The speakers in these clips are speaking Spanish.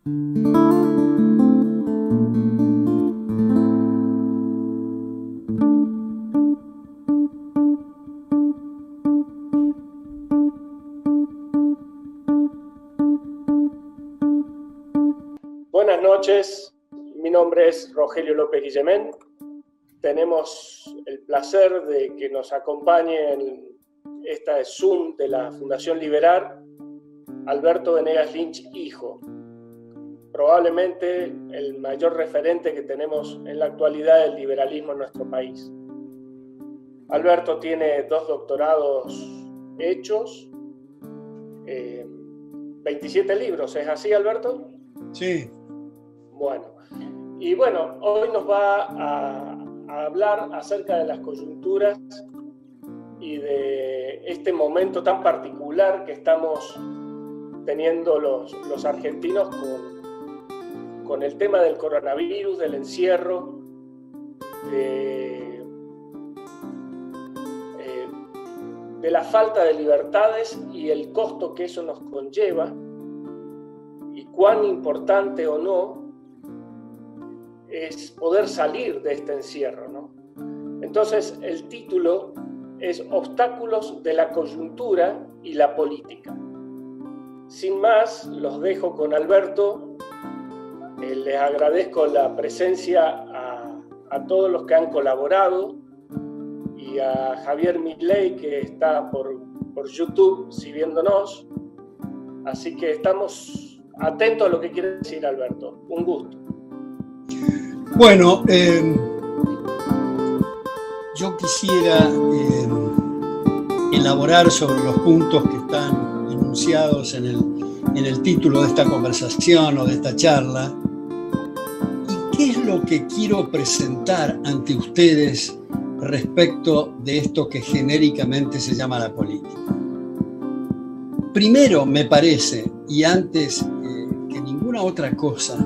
Buenas noches, mi nombre es Rogelio López Guillemén. Tenemos el placer de que nos acompañe en esta Zoom de la Fundación Liberar Alberto Venegas Lynch, hijo. Probablemente el mayor referente que tenemos en la actualidad del liberalismo en nuestro país. Alberto tiene 2 doctorados hechos, 27 libros, ¿es así, Alberto? Sí. Bueno, y bueno, hoy nos va a hablar acerca de las coyunturas y de este momento tan particular que estamos teniendo los argentinos con el tema del coronavirus, del encierro, de la falta de libertades y el costo que eso nos conlleva, y cuán importante o no es poder salir de este encierro, ¿no? Entonces, el título es Obstáculos de la coyuntura y la política. Sin más, los dejo con Alberto. Les agradezco la presencia a todos los que han colaborado y a Javier Midley, que está por YouTube siguiéndonos. Así que estamos atentos a lo que quiere decir Alberto. Un gusto. Bueno, yo quisiera elaborar sobre los puntos que están enunciados en el título de esta conversación o de esta charla. ¿Y qué es lo que quiero presentar ante ustedes respecto de esto que genéricamente se llama la política? Primero, me parece, y antes que ninguna otra cosa,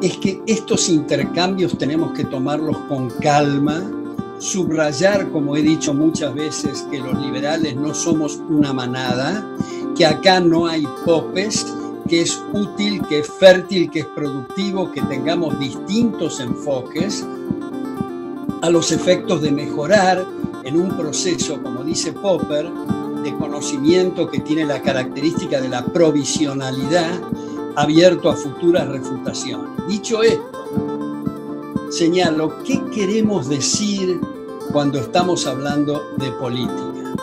es que estos intercambios tenemos que tomarlos con calma, subrayar, como he dicho muchas veces, que los liberales no somos una manada, que acá no hay popes, que es útil, que es fértil, que es productivo, que tengamos distintos enfoques a los efectos de mejorar en un proceso, como dice Popper, de conocimiento que tiene la característica de la provisionalidad, abierto a futuras refutaciones. Dicho esto, señalo, ¿qué queremos decir cuando estamos hablando de política?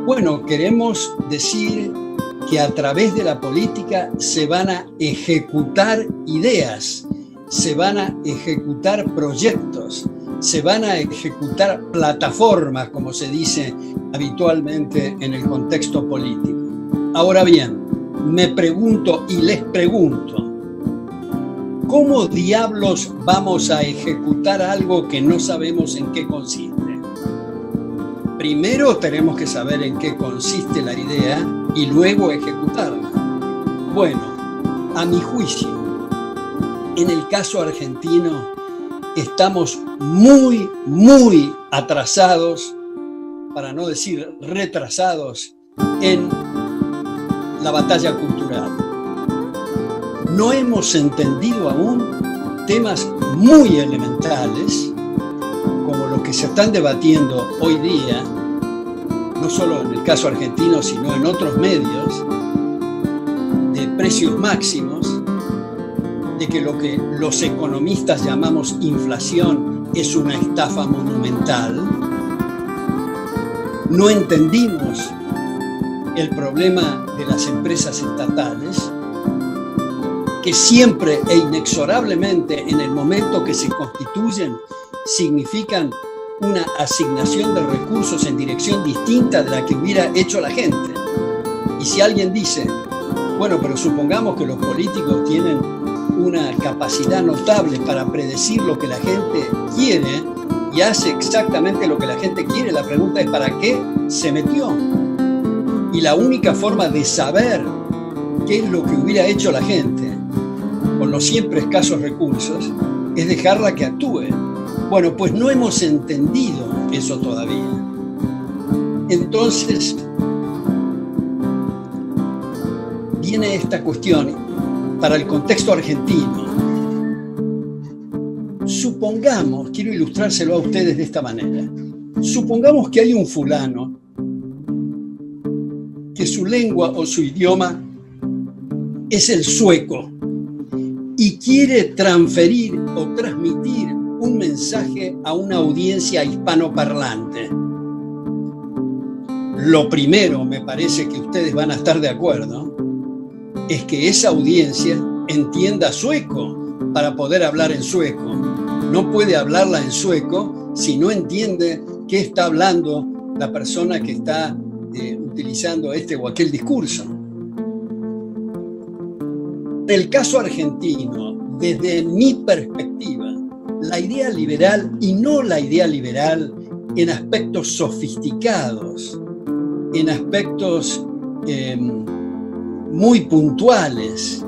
Bueno, queremos decir que a través de la política se van a ejecutar ideas, se van a ejecutar proyectos, se van a ejecutar plataformas, como se dice habitualmente en el contexto político. Ahora bien, me pregunto y les pregunto, ¿cómo diablos vamos a ejecutar algo que no sabemos en qué consiste? Primero tenemos que saber en qué consiste la idea y luego ejecutarla. Bueno, a mi juicio, en el caso argentino estamos muy, muy atrasados, para no decir retrasados, en la batalla cultural. No hemos entendido aún temas muy elementales, como los que se están debatiendo hoy día, no solo en el caso argentino, sino en otros medios, de precios máximos, de que lo que los economistas llamamos inflación es una estafa monumental. No entendimos el problema de las empresas estatales, que siempre e inexorablemente en el momento que se constituyen significan una asignación de recursos en dirección distinta de la que hubiera hecho la gente. Y si alguien dice, bueno, pero supongamos que los políticos tienen una capacidad notable para predecir lo que la gente quiere y hace exactamente lo que la gente quiere, la pregunta es ¿para qué se metió? Y la única forma de saber qué es lo que hubiera hecho la gente con los siempre escasos recursos es dejarla que actúe. Bueno, pues no hemos entendido eso todavía. Entonces, tiene esta cuestión para el contexto argentino. Supongamos, quiero ilustrárselo a ustedes de esta manera, supongamos que hay un fulano que su lengua o su idioma es el sueco y quiere transferir o transmitir un mensaje a una audiencia hispanoparlante. Lo primero, me parece que ustedes van a estar de acuerdo, es que esa audiencia entienda sueco para poder hablar en sueco. No puede hablarla en sueco si no entiende qué está hablando la persona que está utilizando este o aquel discurso. En el caso argentino, desde mi perspectiva, la idea liberal, y no la idea liberal en aspectos sofisticados, en aspectos muy puntuales,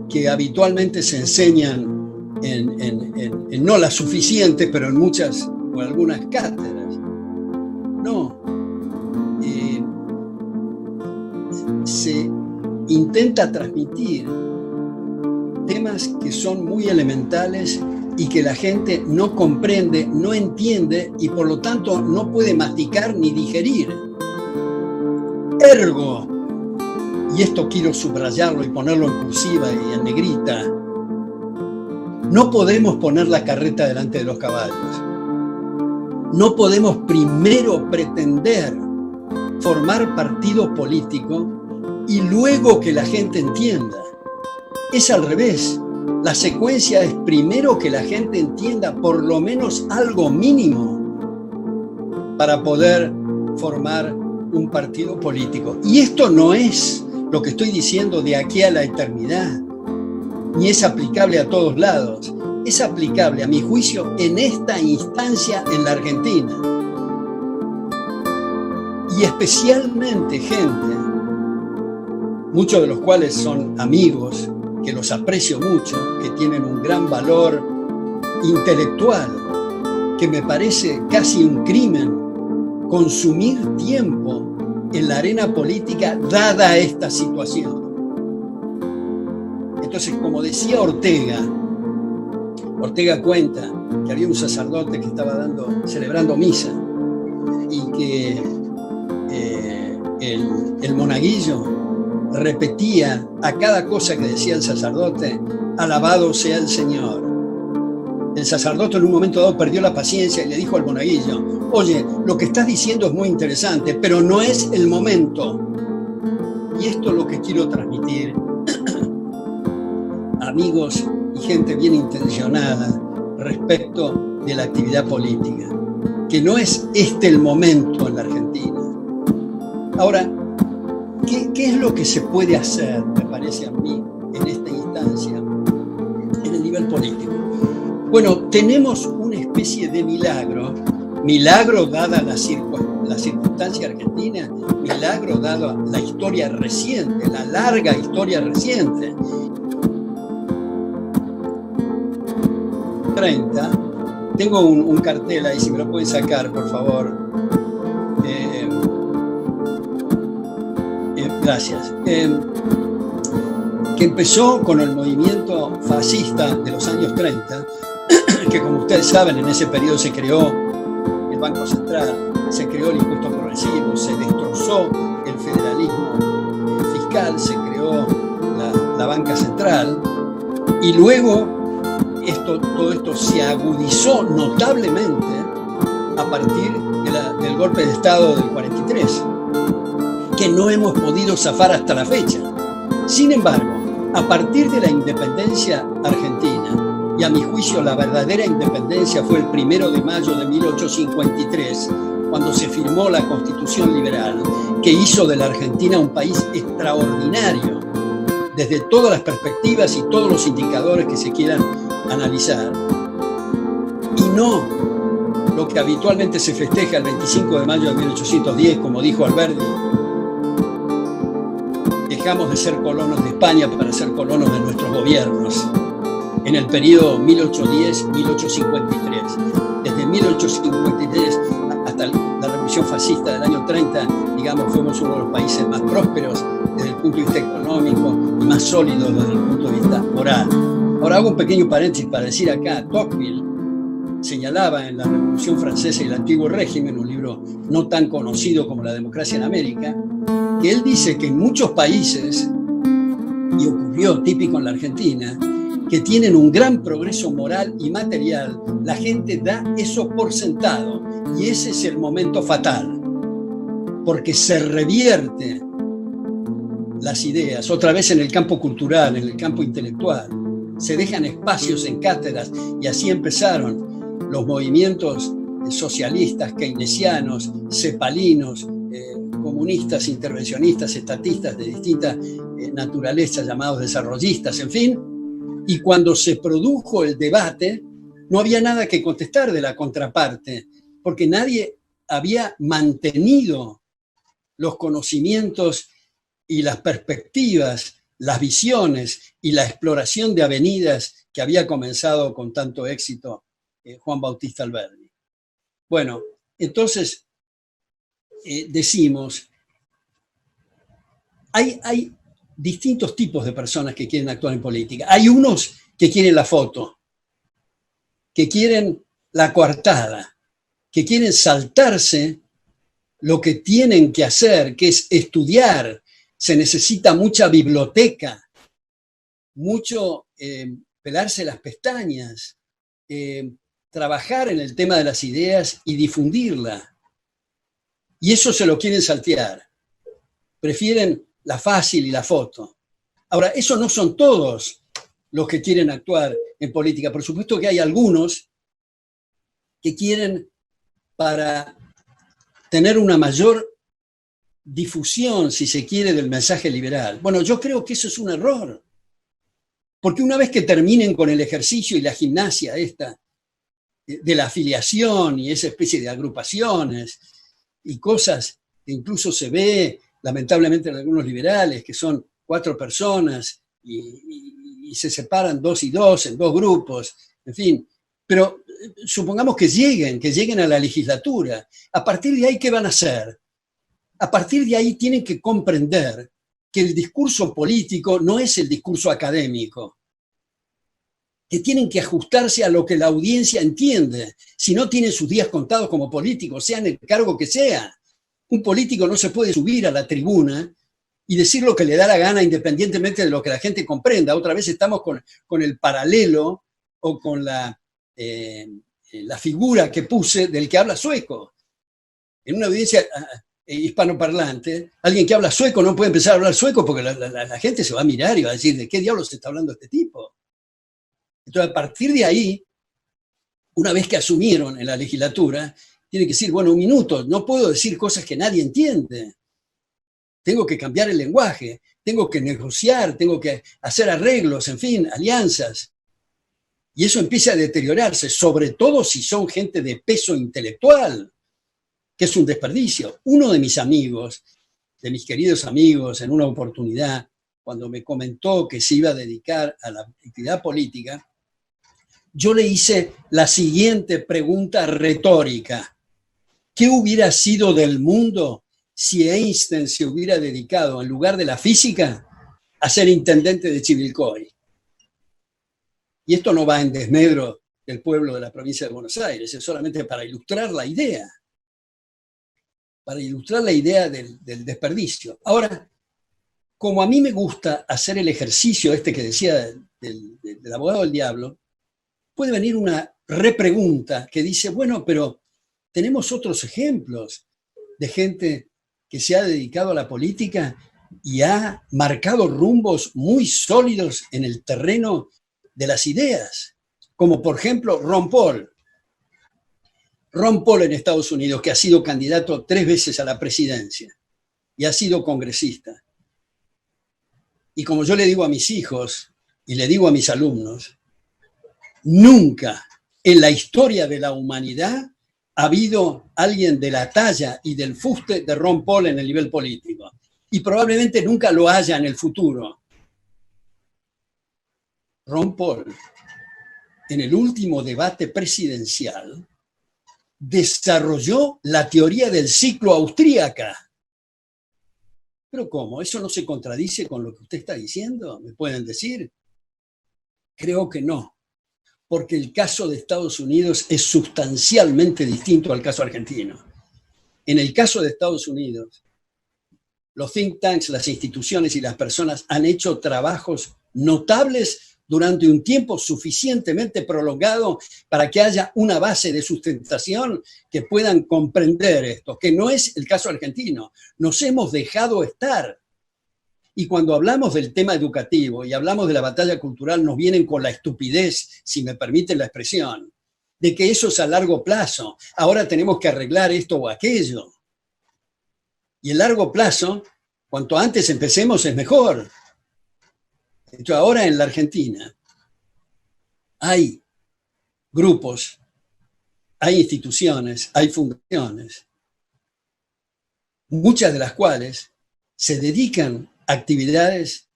que habitualmente se enseñan en no las suficientes, pero en muchas o algunas cátedras. No. Se intenta transmitir temas que son muy elementales y que la gente no comprende, no entiende y por lo tanto no puede masticar ni digerir. Ergo, y esto quiero subrayarlo y ponerlo en cursiva y en negrita, no podemos poner la carreta delante de los caballos. No podemos primero pretender formar partido político y luego que la gente entienda. Es al revés. La secuencia es primero que la gente entienda por lo menos algo mínimo para poder formar un partido político. Y esto no es lo que estoy diciendo de aquí a la eternidad, ni es aplicable a todos lados. Es aplicable, a mi juicio, en esta instancia en la Argentina. Y especialmente gente, muchos de los cuales son amigos, que los aprecio mucho, que tienen un gran valor intelectual, que me parece casi un crimen consumir tiempo en la arena política dada esta situación. Entonces, como decía Ortega cuenta que había un sacerdote que estaba celebrando misa y que el monaguillo repetía a cada cosa que decía el sacerdote: alabado sea el Señor. El sacerdote en un momento dado perdió la paciencia y le dijo al monaguillo: oye, lo que estás diciendo es muy interesante, pero no es el momento. Y esto es lo que quiero transmitir, amigos y gente bien intencionada, respecto de la actividad política, que no es este el momento en la Argentina. Ahora, ¿qué es lo que se puede hacer, me parece a mí, en esta instancia, en el nivel político? Bueno, tenemos una especie de milagro dada la circunstancia argentina, milagro dada la historia reciente, la larga historia reciente. 30, tengo un cartel ahí, si me lo pueden sacar, por favor. Gracias. Que empezó con el movimiento fascista de los años 30, que como ustedes saben, en ese periodo se creó el Banco Central, se creó el impuesto progresivo, se destrozó el federalismo fiscal, se creó la banca central y luego todo esto se agudizó notablemente a partir del golpe de Estado del 43, que no hemos podido zafar hasta la fecha. Sin embargo, a partir de la independencia argentina, y a mi juicio la verdadera independencia fue el 1 de mayo de 1853, cuando se firmó la Constitución Liberal, que hizo de la Argentina un país extraordinario, desde todas las perspectivas y todos los indicadores que se quieran analizar, y no lo que habitualmente se festeja el 25 de mayo de 1810, como dijo Alberti: dejamos de ser colonos de España para ser colonos de nuestros gobiernos, en el periodo 1810-1853. Desde 1853 hasta la Revolución Fascista del año 30, digamos, fuimos uno de los países más prósperos desde el punto de vista económico y más sólidos desde el punto de vista moral. Ahora hago un pequeño paréntesis para decir acá, Tocqueville señalaba en La Revolución Francesa y el Antiguo Régimen, un libro no tan conocido como La democracia en América, que él dice que en muchos países, y ocurrió típico en la Argentina, que tienen un gran progreso moral y material, la gente da eso por sentado y ese es el momento fatal, porque se revierte las ideas, otra vez en el campo cultural, en el campo intelectual, se dejan espacios en cátedras y así empezaron los movimientos socialistas, keynesianos, cepalinos, comunistas, intervencionistas, estatistas de distintas naturalezas, llamados desarrollistas, en fin. Y cuando se produjo el debate, no había nada que contestar de la contraparte, porque nadie había mantenido los conocimientos y las perspectivas, las visiones y la exploración de avenidas que había comenzado con tanto éxito Juan Bautista Alberdi. Bueno, entonces decimos, hay distintos tipos de personas que quieren actuar en política. Hay unos que quieren la foto, que quieren la coartada, que quieren saltarse lo que tienen que hacer, que es estudiar. Se necesita mucha biblioteca, mucho pelarse las pestañas, trabajar en el tema de las ideas y difundirla. Y eso se lo quieren saltear. Prefieren la fácil y la foto. Ahora, esos no son todos los que quieren actuar en política. Por supuesto que hay algunos que quieren, para tener una mayor difusión, si se quiere, del mensaje liberal. Bueno, yo creo que eso es un error. Porque una vez que terminen con el ejercicio y la gimnasia esta de la afiliación y esa especie de agrupaciones y cosas que incluso se ve lamentablemente en algunos liberales, que son 4 personas y se separan 2 y 2 en 2 grupos, en fin. Pero supongamos que lleguen a la legislatura. A partir de ahí, ¿qué van a hacer? A partir de ahí tienen que comprender que el discurso político no es el discurso académico, que tienen que ajustarse a lo que la audiencia entiende. Si no tienen sus días contados como políticos, sean el cargo que sea. Un político no se puede subir a la tribuna y decir lo que le da la gana independientemente de lo que la gente comprenda. Otra vez estamos con el paralelo o con la figura que puse del que habla sueco. En una audiencia hispanoparlante, alguien que habla sueco no puede empezar a hablar sueco porque la gente se va a mirar y va a decir, ¿de qué diablos está hablando este tipo? Entonces, a partir de ahí, una vez que asumieron en la legislatura, tiene que decir, bueno, un minuto, no puedo decir cosas que nadie entiende. Tengo que cambiar el lenguaje, tengo que negociar, tengo que hacer arreglos, en fin, alianzas. Y eso empieza a deteriorarse, sobre todo si son gente de peso intelectual, que es un desperdicio. Uno de mis amigos, de mis queridos amigos, en una oportunidad, cuando me comentó que se iba a dedicar a la actividad política, yo le hice la siguiente pregunta retórica. ¿Qué hubiera sido del mundo si Einstein se hubiera dedicado, en lugar de la física, a ser intendente de Chivilcoy? Y esto no va en desmedro del pueblo de la provincia de Buenos Aires, es solamente para ilustrar la idea. Para ilustrar la idea del desperdicio. Ahora, como a mí me gusta hacer el ejercicio este que decía del abogado del diablo, puede venir una repregunta que dice, bueno, pero tenemos otros ejemplos de gente que se ha dedicado a la política y ha marcado rumbos muy sólidos en el terreno de las ideas, como por ejemplo Ron Paul. Ron Paul en Estados Unidos, que ha sido candidato 3 veces a la presidencia y ha sido congresista. Y como yo le digo a mis hijos y le digo a mis alumnos, nunca en la historia de la humanidad ha habido alguien de la talla y del fuste de Ron Paul en el nivel político. Y probablemente nunca lo haya en el futuro. Ron Paul, en el último debate presidencial, desarrolló la teoría del ciclo austríaca. ¿Pero cómo? ¿Eso no se contradice con lo que usted está diciendo? ¿Me pueden decir? Creo que no, porque el caso de Estados Unidos es sustancialmente distinto al caso argentino. En el caso de Estados Unidos, los think tanks, las instituciones y las personas han hecho trabajos notables durante un tiempo suficientemente prolongado para que haya una base de sustentación que puedan comprender esto, que no es el caso argentino. Nos hemos dejado estar. Y cuando hablamos del tema educativo y hablamos de la batalla cultural, nos vienen con la estupidez, si me permiten la expresión, de que eso es a largo plazo. Ahora tenemos que arreglar esto o aquello. Y el largo plazo, cuanto antes empecemos, es mejor. Entonces, ahora en la Argentina hay grupos, hay instituciones, hay fundaciones, muchas de las cuales se dedican a actividades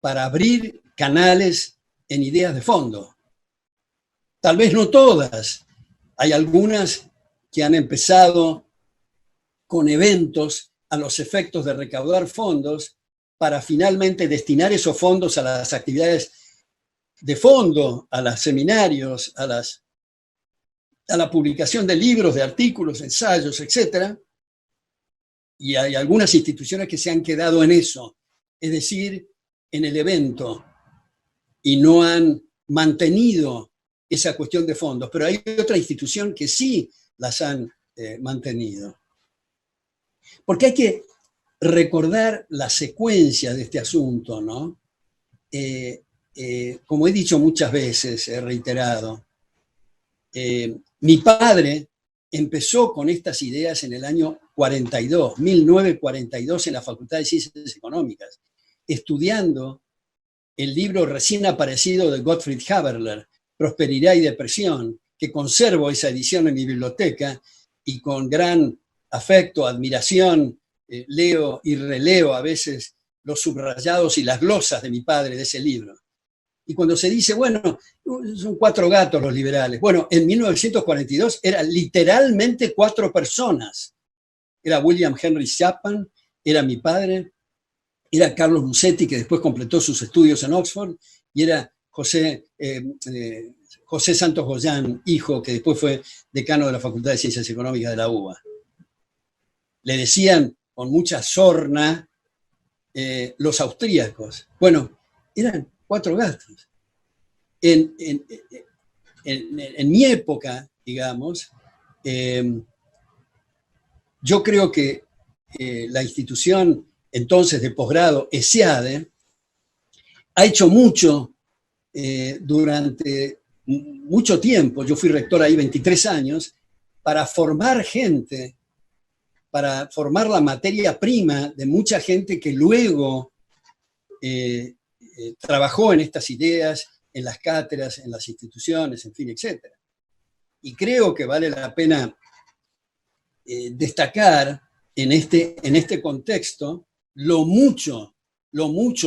para abrir canales en ideas de fondo. Tal vez no todas. Hay algunas que han empezado con eventos a los efectos de recaudar fondos para finalmente destinar esos fondos a las actividades de fondo, a los seminarios, a la publicación de libros, de artículos, ensayos, etc. Y hay algunas instituciones que se han quedado en eso, es decir, en el evento, y no han mantenido esa cuestión de fondos. Pero hay otra institución que sí las han mantenido. Porque hay que recordar la secuencia de este asunto, ¿no? Como he dicho muchas veces, he reiterado, mi padre empezó con estas ideas en el año 1942, en la Facultad de Ciencias Económicas, estudiando el libro recién aparecido de Gottfried Haberler, Prosperidad y Depresión, que conservo esa edición en mi biblioteca y con gran afecto, admiración, leo y releo a veces los subrayados y las glosas de mi padre de ese libro. Y cuando se dice, bueno, son 4 gatos los liberales. Bueno, en 1942 eran literalmente 4 personas. Era William Henry Chapman, era mi padre, era Carlos Lucetti, que después completó sus estudios en Oxford, y era José Santos Goyán, hijo, que después fue decano de la Facultad de Ciencias Económicas de la UBA. Le decían con mucha sorna los austríacos. Bueno, eran 4 gatos. En mi época, digamos, yo creo que la institución entonces de posgrado, ESIADE, ha hecho mucho durante mucho tiempo. Yo fui rector ahí 23 años, para formar gente, para formar la materia prima de mucha gente que luego trabajó en estas ideas, en las cátedras, en las instituciones, en fin, etc. Y creo que vale la pena destacar en este contexto lo mucho,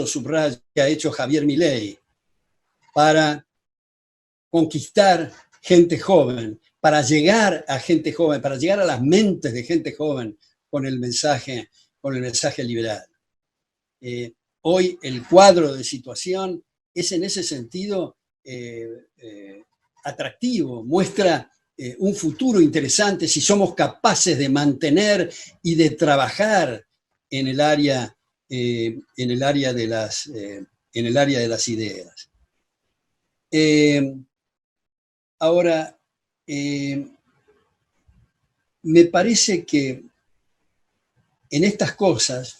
subrayo, que ha hecho Javier Milei para conquistar gente joven, para llegar a gente joven, para llegar a las mentes de gente joven con el mensaje liberal. Hoy el cuadro de situación es en ese sentido atractivo, muestra un futuro interesante si somos capaces de mantener y de trabajar en el área de las ideas. Ahora, me parece que en estas cosas,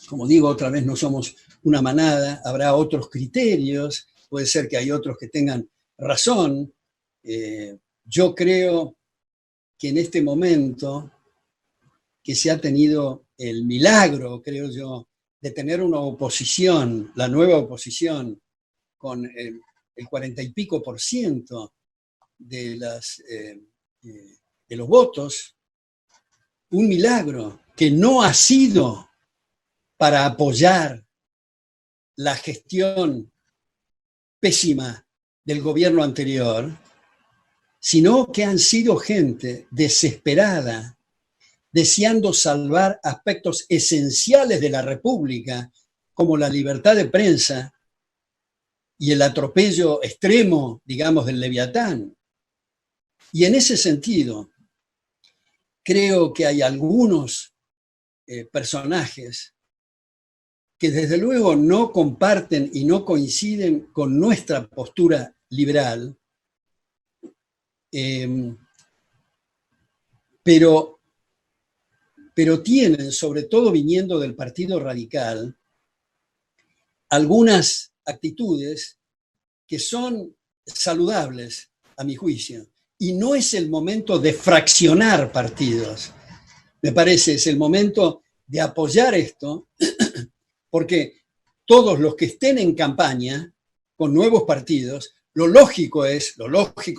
como digo otra vez, no somos una manada, habrá otros criterios, puede ser que hay otros que tengan razón. Yo creo que en este momento que se ha tenido el milagro, creo yo, de tener una oposición, la nueva oposición, con el 40 y pico % de los votos, un milagro que no ha sido para apoyar la gestión pésima del gobierno anterior, sino que han sido gente desesperada deseando salvar aspectos esenciales de la República, como la libertad de prensa y el atropello extremo, digamos, del Leviatán. Y en ese sentido, creo que hay algunos personajes que desde luego no comparten y no coinciden con nuestra postura liberal, pero tienen, sobre todo viniendo del Partido Radical, algunas actitudes que son saludables, a mi juicio. Y no es el momento de fraccionar partidos. Me parece, es el momento de apoyar esto, porque todos los que estén en campaña con nuevos partidos, lo lógico,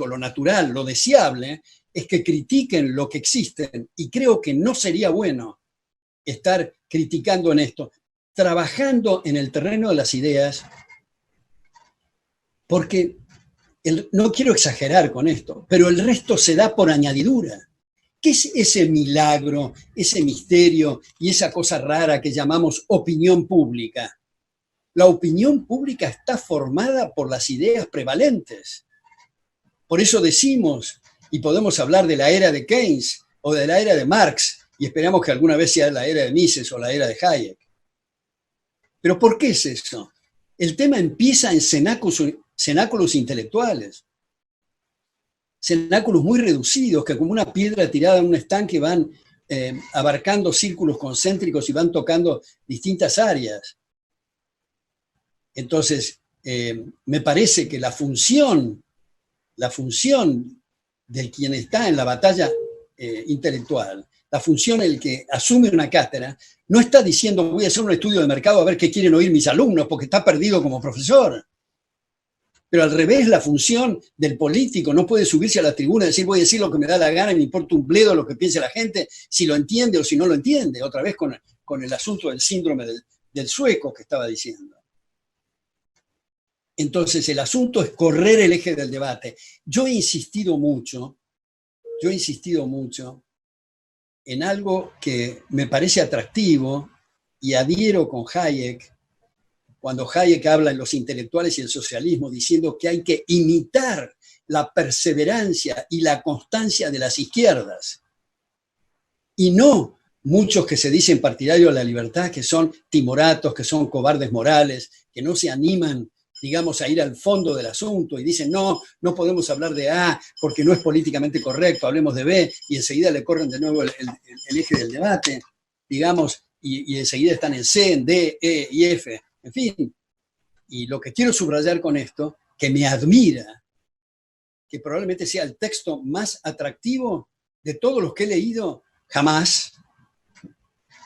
lo natural, lo deseable, es que critiquen lo que existen. Y creo que no sería bueno estar criticando en esto, trabajando en el terreno de las ideas, porque no quiero exagerar con esto, pero el resto se da por añadidura. ¿Qué es ese milagro, ese misterio y esa cosa rara que llamamos opinión pública? La opinión pública está formada por las ideas prevalentes. Por eso decimos, y podemos hablar de la era de Keynes o de la era de Marx, y esperamos que alguna vez sea la era de Mises o la era de Hayek. ¿Pero por qué es eso? El tema empieza en cenáculos intelectuales, cenáculos muy reducidos que como una piedra tirada en un estanque van abarcando círculos concéntricos y van tocando distintas áreas. Entonces, me parece que la función de quien está en la batalla intelectual, la función del que asume una cátedra, no está diciendo voy a hacer un estudio de mercado a ver qué quieren oír mis alumnos porque está perdido como profesor. Pero al revés, la función del político no puede subirse a la tribuna y decir voy a decir lo que me da la gana y me importa un bledo lo que piense la gente, si lo entiende o si no lo entiende. Otra vez con el asunto del síndrome del sueco que estaba diciendo. Entonces el asunto es correr el eje del debate. Yo he insistido mucho en algo que me parece atractivo y adhiero con Hayek, cuando Hayek habla en Los intelectuales y el socialismo, diciendo que hay que imitar la perseverancia y la constancia de las izquierdas, y no muchos que se dicen partidarios de la libertad, que son timoratos, que son cobardes morales, que no se animan, digamos, a ir al fondo del asunto y dicen, no podemos hablar de A porque no es políticamente correcto, hablemos de B, y enseguida le corren de nuevo el eje del debate, digamos, y enseguida están en C, en D, E y F. En fin, y lo que quiero subrayar con esto, que me admira, que probablemente sea el texto más atractivo de todos los que he leído jamás,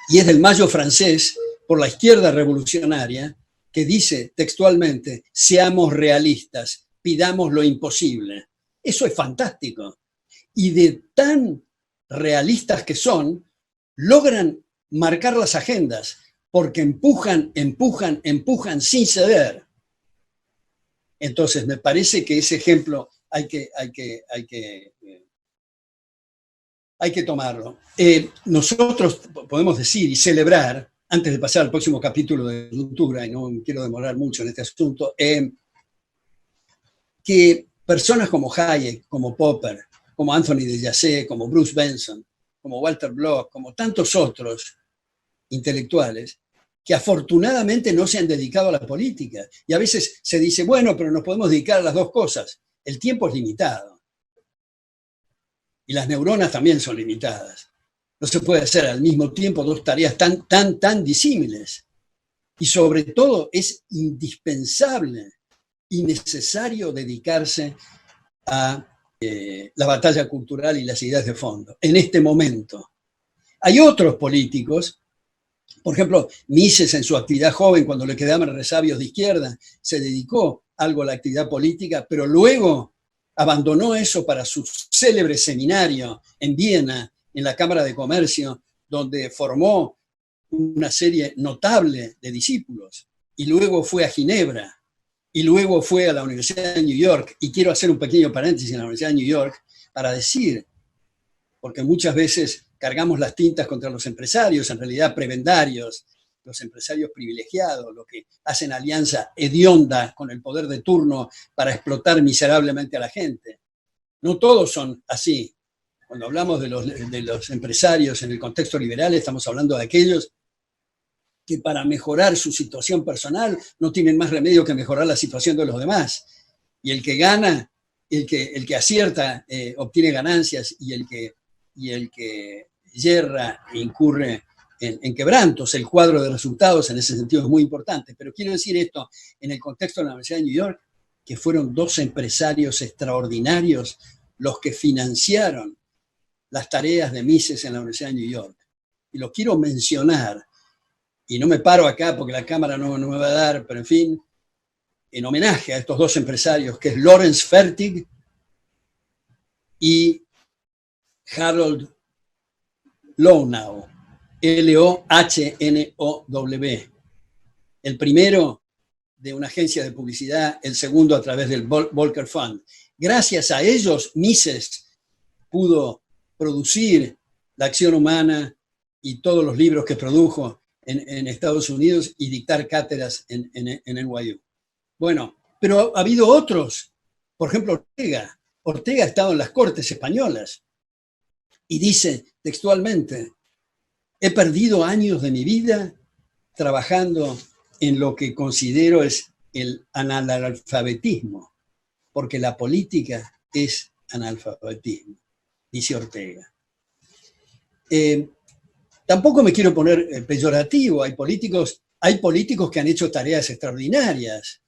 y es del Mayo francés por la izquierda revolucionaria, que dice textualmente, seamos realistas, pidamos lo imposible. Eso es fantástico. Y de tan realistas que son, logran marcar las agendas, porque empujan sin ceder. Entonces, me parece que ese ejemplo hay que tomarlo. Nosotros podemos decir y celebrar, antes de pasar al próximo capítulo de Cultura, y no quiero demorar mucho en este asunto, que personas como Hayek, como Popper, como Anthony de Jazet, como Bruce Benson, como Walter Block, como tantos otros intelectuales, que afortunadamente no se han dedicado a la política. Y a veces se dice, bueno, pero nos podemos dedicar a las dos cosas. El tiempo es limitado. Y las neuronas también son limitadas. No se puede hacer al mismo tiempo dos tareas tan disímiles. Y sobre todo es indispensable y necesario dedicarse a la batalla cultural y las ideas de fondo, en este momento. Hay otros políticos, por ejemplo, Mises en su actividad joven, cuando le quedaban resabios de izquierda, se dedicó algo a la actividad política, pero luego abandonó eso para su célebre seminario en Viena, en la Cámara de Comercio, donde formó una serie notable de discípulos, y luego fue a Ginebra, y luego fue a la Universidad de New York, y quiero hacer un pequeño paréntesis en la Universidad de New York para decir porque muchas veces cargamos las tintas contra los empresarios, en realidad prebendarios, los empresarios privilegiados, los que hacen alianza hedionda con el poder de turno para explotar miserablemente a la gente. No todos son así. Cuando hablamos de los empresarios en el contexto liberal, estamos hablando de aquellos que para mejorar su situación personal no tienen más remedio que mejorar la situación de los demás. Y el que gana, el que acierta, obtiene ganancias, y el que yerra incurre en quebrantos. El cuadro de resultados en ese sentido es muy importante. Pero quiero decir esto en el contexto de la Universidad de New York, que fueron dos empresarios extraordinarios los que financiaron las tareas de Mises en la Universidad de New York. Y lo quiero mencionar, y no me paro acá porque la cámara no me va a dar, pero en fin, en homenaje a estos dos empresarios, que es Lawrence Fertig y Harold Lohnow, Lohnow. El primero de una agencia de publicidad, el segundo a través del Volcker Fund. Gracias a ellos, Mises pudo producir La acción humana y todos los libros que produjo en Estados Unidos y dictar cátedras en NYU. Bueno, pero ha habido otros. Por ejemplo, Ortega. Ortega ha estado en las Cortes españolas y dice textualmente: he perdido años de mi vida trabajando en lo que considero es el analfabetismo, porque la política es analfabetismo, dice Ortega. Tampoco me quiero poner peyorativo. Hay políticos que han hecho tareas extraordinarias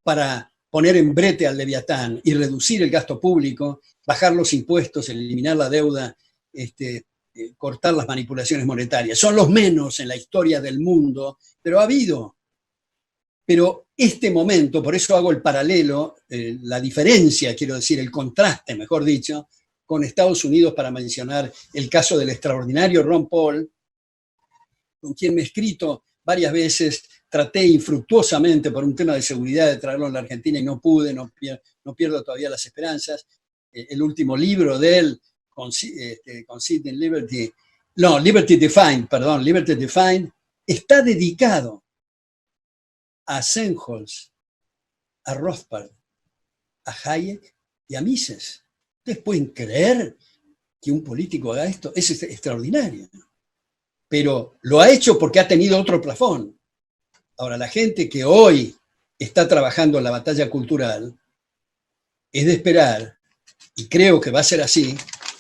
para poner en brete al Leviatán y reducir el gasto público, bajar los impuestos, eliminar la deuda, cortar las manipulaciones monetarias. Son los menos en la historia del mundo, pero ha habido. Pero este momento, por eso hago el paralelo, la diferencia, quiero decir, el contraste, mejor dicho, con Estados Unidos, para mencionar el caso del extraordinario Ron Paul, con quien me he escrito varias veces. Traté infructuosamente por un tema de seguridad de traerlo a la Argentina y no pude, no pierdo todavía las esperanzas. El último libro de él, Conceit and Liberty, no, Liberty Defined, está dedicado a Sennholz, a Rothbard, a Hayek y a Mises. ¿Ustedes pueden creer que un político haga esto? Es extraordinario. Pero lo ha hecho porque ha tenido otro plafón. Ahora, la gente que hoy está trabajando en la batalla cultural, es de esperar, y creo que va a ser así,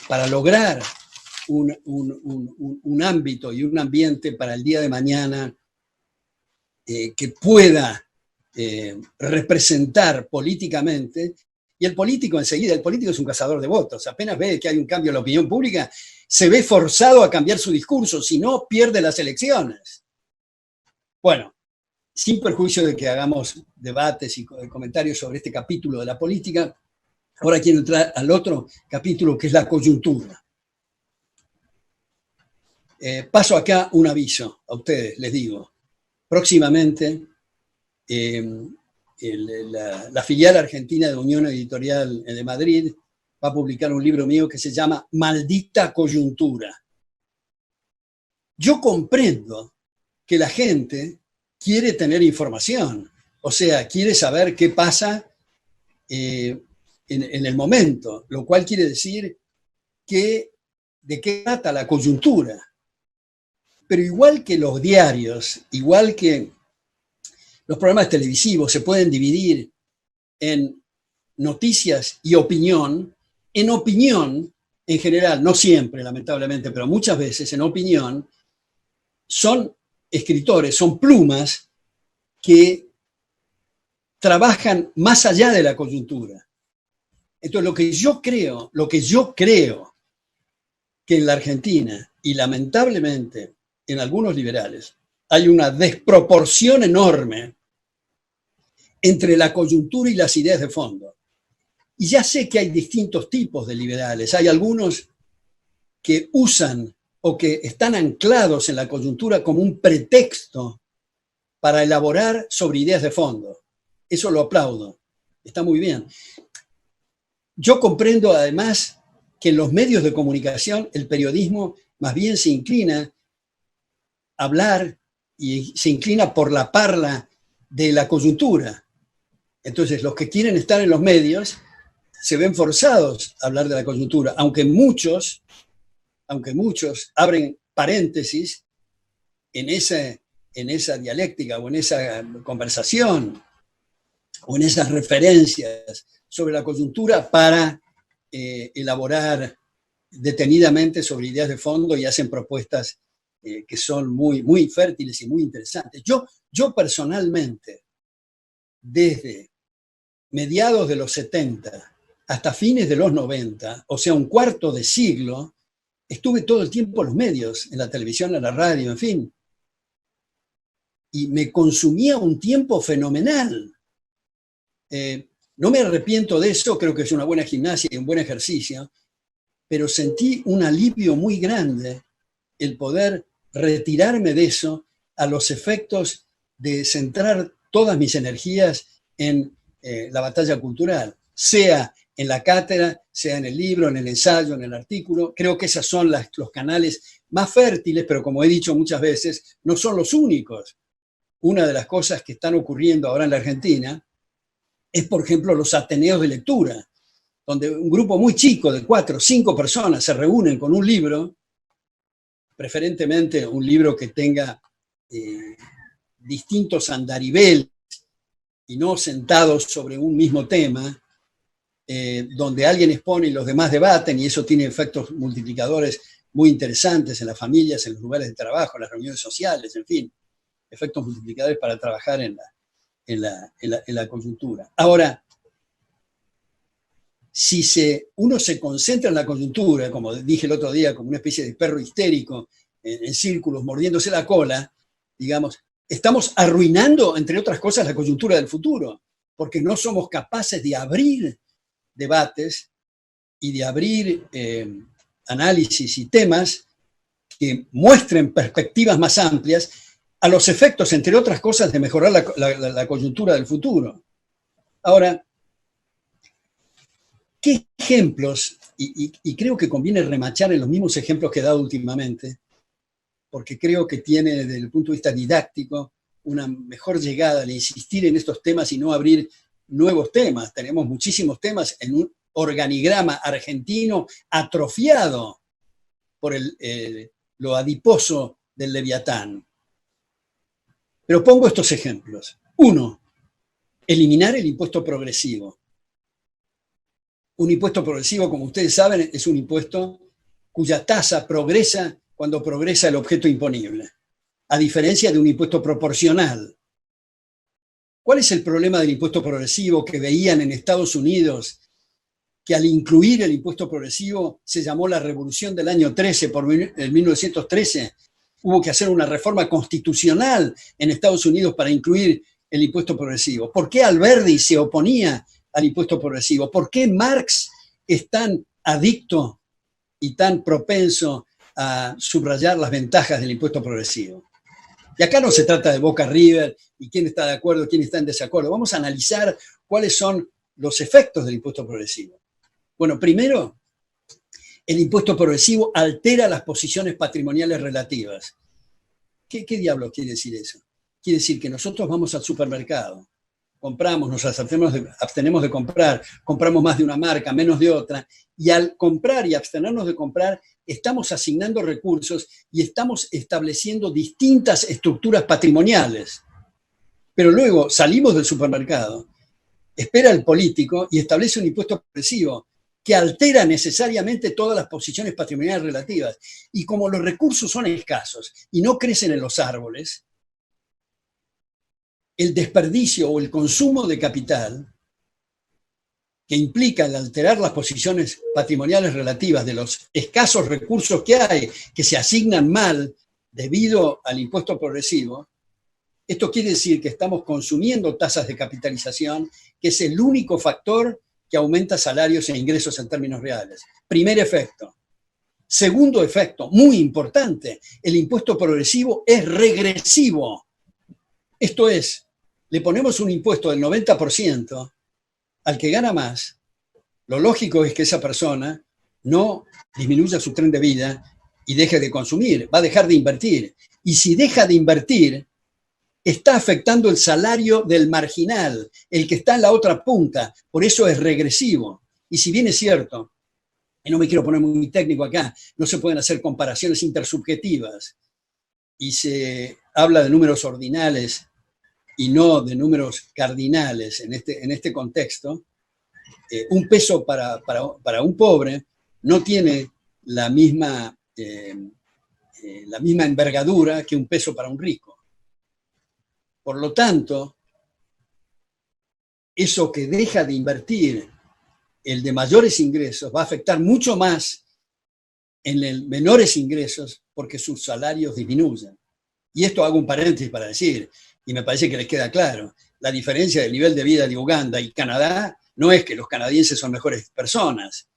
para lograr un ámbito y un ambiente para el día de mañana que pueda representar políticamente. Y el político enseguida, el político es un cazador de votos. Apenas ve que hay un cambio en la opinión pública, se ve forzado a cambiar su discurso, si no pierde las elecciones. Bueno, sin perjuicio de que hagamos debates y comentarios sobre este capítulo de la política, ahora quiero entrar al otro capítulo, que es la coyuntura. Paso acá un aviso a ustedes, les digo. Próximamente, la filial argentina de Unión Editorial de Madrid va a publicar un libro mío que se llama Maldita Coyuntura. Yo comprendo que la gente quiere tener información, o sea, quiere saber qué pasa en el momento, lo cual quiere decir de qué trata la coyuntura. Pero igual que los diarios, igual que los programas televisivos se pueden dividir en noticias y opinión, en opinión, en general, no siempre, lamentablemente, pero muchas veces en opinión, son escritores, son plumas que trabajan más allá de la coyuntura. Entonces, lo que yo creo que en la Argentina, y lamentablemente en algunos liberales, hay una desproporción enorme entre la coyuntura y las ideas de fondo. Y ya sé que hay distintos tipos de liberales. Hay algunos que usan o que están anclados en la coyuntura como un pretexto para elaborar sobre ideas de fondo. Eso lo aplaudo. Está muy bien. Yo comprendo además que en los medios de comunicación el periodismo más bien se inclina a hablar y se inclina por la parla de la coyuntura. Entonces, los que quieren estar en los medios se ven forzados a hablar de la coyuntura, aunque muchos abren paréntesis en esa dialéctica o en esa conversación o en esas referencias sobre la coyuntura para elaborar detenidamente sobre ideas de fondo y hacen propuestas que son muy, muy fértiles y muy interesantes. Yo personalmente, desde mediados de los 70 hasta fines de los 90, o sea, un cuarto de siglo, estuve todo el tiempo en los medios, en la televisión, en la radio, en fin. Y me consumía un tiempo fenomenal. No me arrepiento de eso, creo que es una buena gimnasia y un buen ejercicio, pero sentí un alivio muy grande el poder retirarme de eso a los efectos de centrar todas mis energías en la batalla cultural, sea en la cátedra, sea en el libro, en el ensayo, en el artículo. Creo que esos son los canales más fértiles, pero como he dicho muchas veces, no son los únicos. Una de las cosas que están ocurriendo ahora en la Argentina es, por ejemplo, los ateneos de lectura, donde un grupo muy chico de 4 o 5 personas se reúnen con un libro, preferentemente un libro que tenga distintos andariveles y no sentados sobre un mismo tema, donde alguien expone y los demás debaten, y eso tiene efectos multiplicadores muy interesantes en las familias, en los lugares de trabajo, en las reuniones sociales, en fin, efectos multiplicadores para trabajar en la coyuntura. Ahora, si uno se concentra en la coyuntura, como dije el otro día, como una especie de perro histérico en círculos, mordiéndose la cola, digamos, estamos arruinando, entre otras cosas, la coyuntura del futuro, porque no somos capaces de abrir debates y de abrir análisis y temas que muestren perspectivas más amplias a los efectos, entre otras cosas, de mejorar la coyuntura del futuro. Ahora, ¿qué ejemplos? Y creo que conviene remachar en los mismos ejemplos que he dado últimamente, porque creo que tiene, desde el punto de vista didáctico, una mejor llegada al insistir en estos temas y no abrir nuevos temas. Tenemos muchísimos temas en un organigrama argentino atrofiado por lo adiposo del Leviatán. Pero pongo estos ejemplos. 1, eliminar el impuesto progresivo. Un impuesto progresivo, como ustedes saben, es un impuesto cuya tasa progresa cuando progresa el objeto imponible, a diferencia de un impuesto proporcional. ¿Cuál es el problema del impuesto progresivo que veían en Estados Unidos, que al incluir el impuesto progresivo se llamó la Revolución del año 13, por el 1913? Hubo que hacer una reforma constitucional en Estados Unidos para incluir el impuesto progresivo. ¿Por qué Alberti se oponía al impuesto progresivo? ¿Por qué Marx es tan adicto y tan propenso a subrayar las ventajas del impuesto progresivo? Y acá no se trata de Boca River y quién está de acuerdo, quién está en desacuerdo. Vamos a analizar cuáles son los efectos del impuesto progresivo. Bueno, primero, el impuesto progresivo altera las posiciones patrimoniales relativas. ¿Qué diablo quiere decir eso? Quiere decir que nosotros vamos al supermercado, compramos, nos abstenemos de comprar, compramos más de una marca, menos de otra, y al comprar y abstenernos de comprar, estamos asignando recursos y estamos estableciendo distintas estructuras patrimoniales. Pero luego salimos del supermercado, espera el político y establece un impuesto progresivo que altera necesariamente todas las posiciones patrimoniales relativas. Y como los recursos son escasos y no crecen en los árboles, el desperdicio o el consumo de capital, que implica el alterar las posiciones patrimoniales relativas de los escasos recursos que hay, que se asignan mal debido al impuesto progresivo, esto quiere decir que estamos consumiendo tasas de capitalización, que es el único factor que aumenta salarios e ingresos en términos reales. Primer efecto. Segundo efecto, muy importante, el impuesto progresivo es regresivo. Esto es, le ponemos un impuesto del 90% al que gana más. Lo lógico es que esa persona no disminuya su tren de vida y deje de consumir, va a dejar de invertir. Y si deja de invertir, está afectando el salario del marginal, el que está en la otra punta, por eso es regresivo. Y si bien es cierto, y no me quiero poner muy técnico acá, no se pueden hacer comparaciones intersubjetivas, y se habla de números ordinales y no de números cardinales en este contexto, un peso para un pobre no tiene la misma envergadura que un peso para un rico. Por lo tanto, eso que deja de invertir el de mayores ingresos va a afectar mucho más en el menores ingresos porque sus salarios disminuyen. Y esto hago un paréntesis para decir, y me parece que les queda claro, la diferencia del nivel de vida de Uganda y Canadá no es que los canadienses son mejores personas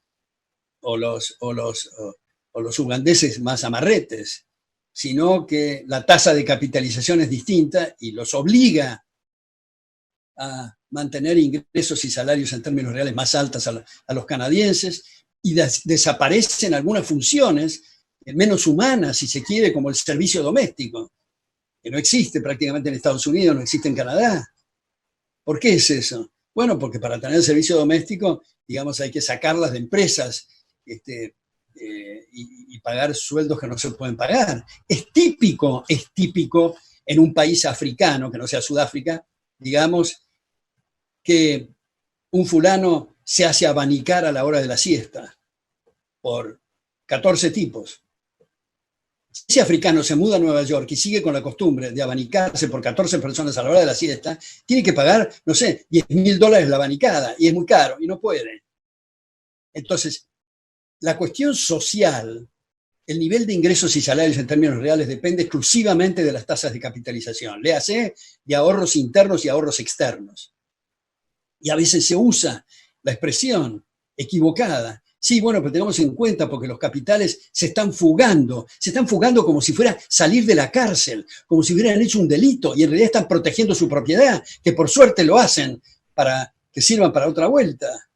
o los ugandeses más amarretes, sino que la tasa de capitalización es distinta y los obliga a mantener ingresos y salarios en términos reales más altos a los canadienses, y desaparecen algunas funciones menos humanas, si se quiere, como el servicio doméstico, que no existe prácticamente en Estados Unidos, no existe en Canadá. ¿Por qué es eso? Bueno, porque para tener el servicio doméstico, digamos, hay que sacarlas de empresas y pagar sueldos que no se pueden pagar. Es típico en un país africano, que no sea Sudáfrica, digamos, que un fulano se hace abanicar a la hora de la siesta por 14 tipos. Si ese africano se muda a Nueva York y sigue con la costumbre de abanicarse por 14 personas a la hora de la siesta, tiene que pagar, no sé, $10,000 la abanicada, y es muy caro, y no puede. Entonces, la cuestión social, el nivel de ingresos y salarios en términos reales depende exclusivamente de las tasas de capitalización, léase, de ahorros internos y ahorros externos. Y a veces se usa la expresión equivocada. Sí, bueno, pero tengamos en cuenta porque los capitales se están fugando como si fuera salir de la cárcel, como si hubieran hecho un delito, y en realidad están protegiendo su propiedad, que por suerte lo hacen para que sirvan para otra vuelta.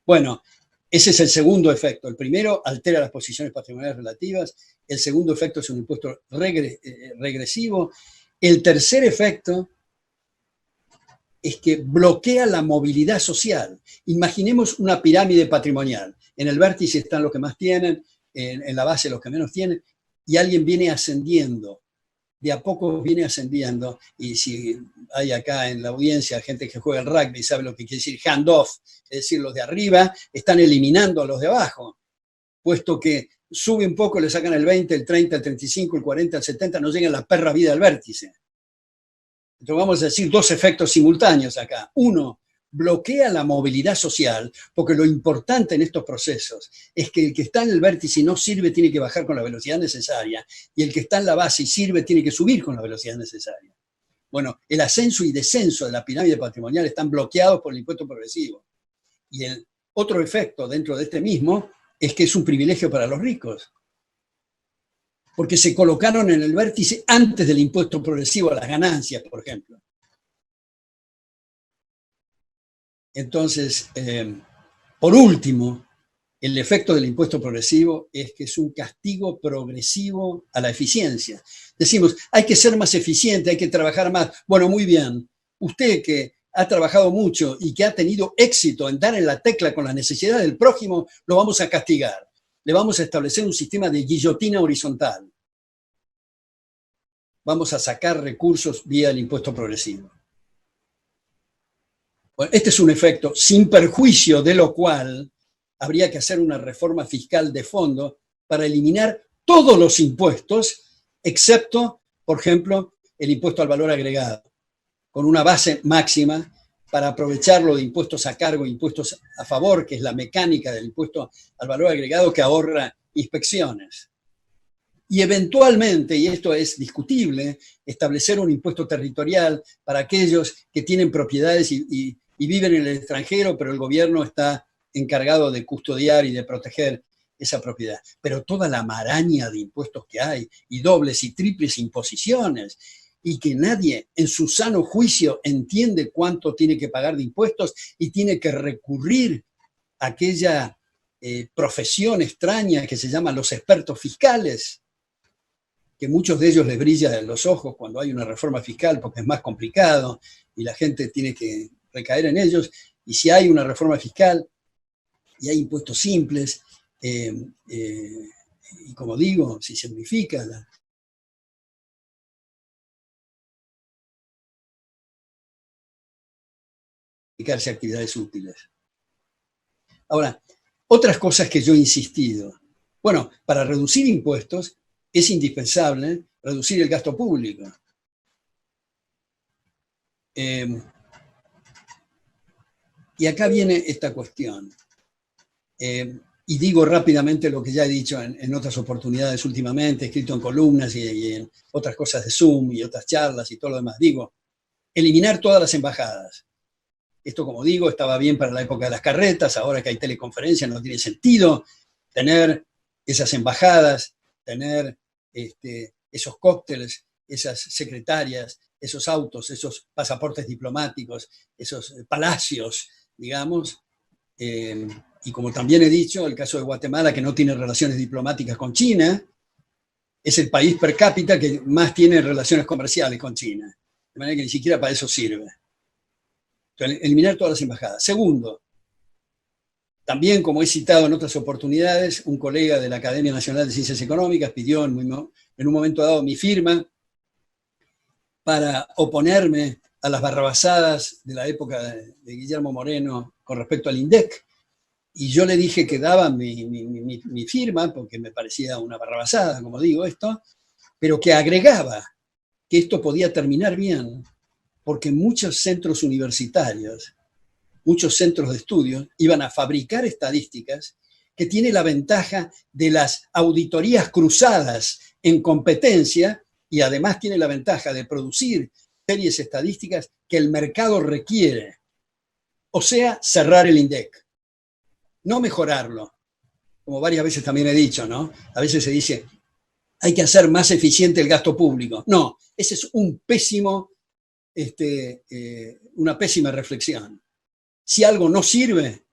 Bueno, ese es el segundo efecto. El primero altera las posiciones patrimoniales relativas, el segundo efecto es un impuesto regresivo, el tercer efecto es que bloquea la movilidad social. Imaginemos una pirámide patrimonial. En el vértice están los que más tienen, en la base los que menos tienen, y alguien viene ascendiendo. De a poco viene ascendiendo, y si hay acá en la audiencia gente que juega al rugby y sabe lo que quiere decir handoff, es decir, los de arriba están eliminando a los de abajo, puesto que sube un poco, le sacan el 20, el 30, el 35, el 40, el 70, no llegan a la perra vida al vértice. Entonces vamos a decir dos efectos simultáneos acá. Uno, bloquea la movilidad social, porque lo importante en estos procesos es que el que está en el vértice y no sirve tiene que bajar con la velocidad necesaria, y el que está en la base y sirve tiene que subir con la velocidad necesaria. Bueno, el ascenso y descenso de la pirámide patrimonial están bloqueados por el impuesto progresivo. Y el otro efecto dentro de este mismo es que es un privilegio para los ricos, porque se colocaron en el vértice antes del impuesto progresivo a las ganancias, por ejemplo. Entonces, por último, el efecto del impuesto progresivo es que es un castigo progresivo a la eficiencia. Decimos, hay que ser más eficiente, hay que trabajar más. Bueno, muy bien. Usted que ha trabajado mucho y que ha tenido éxito en dar en la tecla con la necesidad del prójimo, lo vamos a castigar. Le vamos a establecer un sistema de guillotina horizontal. Vamos a sacar recursos vía el impuesto progresivo. Bueno, este es un efecto sin perjuicio de lo cual habría que hacer una reforma fiscal de fondo para eliminar todos los impuestos, excepto, por ejemplo, el impuesto al valor agregado, con una base máxima para aprovecharlo de impuestos a cargo e impuestos a favor, que es la mecánica del impuesto al valor agregado que ahorra inspecciones. Y eventualmente, y esto es discutible, establecer un impuesto territorial para aquellos que tienen propiedades y viven en el extranjero, pero el gobierno está encargado de custodiar y de proteger esa propiedad. Pero toda la maraña de impuestos que hay, y dobles y triples imposiciones, y que nadie en su sano juicio entiende cuánto tiene que pagar de impuestos y tiene que recurrir a aquella profesión extraña que se llama los expertos fiscales, que muchos de ellos les brilla en los ojos cuando hay una reforma fiscal porque es más complicado y la gente tiene que recaer en ellos. Y si hay una reforma fiscal y hay impuestos simples, y como digo, si se unifica dedicarse a actividades útiles. Ahora, otras cosas que yo he insistido. Bueno, para reducir impuestos es indispensable reducir el gasto público. Y acá viene esta cuestión. Y digo rápidamente lo que ya he dicho en otras oportunidades últimamente, escrito en columnas y en otras cosas de Zoom y otras charlas y todo lo demás. Digo, eliminar todas las embajadas. Esto, como digo, estaba bien para la época de las carretas, ahora que hay teleconferencias no tiene sentido tener esas embajadas, tener esos cócteles, esas secretarias, esos autos, esos pasaportes diplomáticos, esos palacios, digamos. Y como también he dicho, el caso de Guatemala, que no tiene relaciones diplomáticas con China, es el país per cápita que más tiene relaciones comerciales con China. De manera que ni siquiera para eso sirve. Entonces, eliminar todas las embajadas. Segundo, también, como he citado en otras oportunidades, un colega de la Academia Nacional de Ciencias Económicas pidió en un momento dado mi firma para oponerme a las barrabasadas de la época de Guillermo Moreno con respecto al INDEC. Y yo le dije que daba mi firma, porque me parecía una barrabasada, como digo esto, pero que agregaba que esto podía terminar bien, porque muchos centros universitarios, muchos centros de estudio iban a fabricar estadísticas que tiene la ventaja de las auditorías cruzadas en competencia y además tiene la ventaja de producir series estadísticas que el mercado requiere. O sea, cerrar el INDEC, no mejorarlo, como varias veces también he dicho, ¿no? A veces se dice, hay que hacer más eficiente el gasto público. No, ese es una pésima reflexión. Si algo no sirve,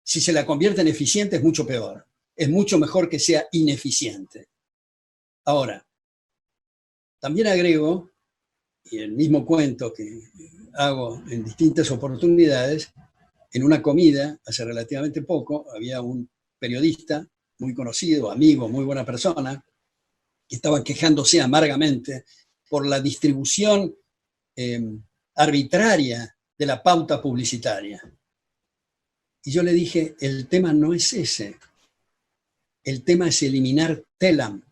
si se la convierte en eficiente es mucho peor. Es mucho mejor que sea ineficiente. Ahora, también agrego, y el mismo cuento que hago en distintas oportunidades, en una comida hace relativamente poco había un periodista muy conocido, amigo, muy buena persona, que estaba quejándose amargamente por la distribución arbitraria de la pauta publicitaria. Y yo le dije, el tema no es ese. El tema es eliminar TELAM.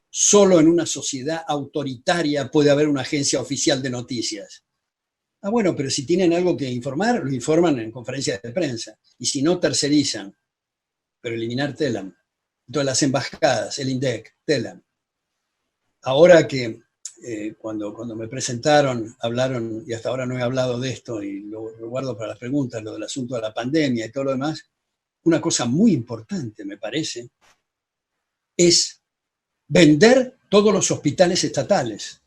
Solo en una sociedad autoritaria puede haber una agencia oficial de noticias. Ah, bueno, pero si tienen algo que informar, lo informan en conferencias de prensa. Y si no, tercerizan. Pero eliminar TELAM. Entonces las embajadas, el INDEC, TELAM. Ahora que cuando me presentaron, hablaron, y hasta ahora no he hablado de esto, y lo guardo para las preguntas, lo del asunto de la pandemia y todo lo demás, una cosa muy importante, me parece, es vender todos los hospitales estatales.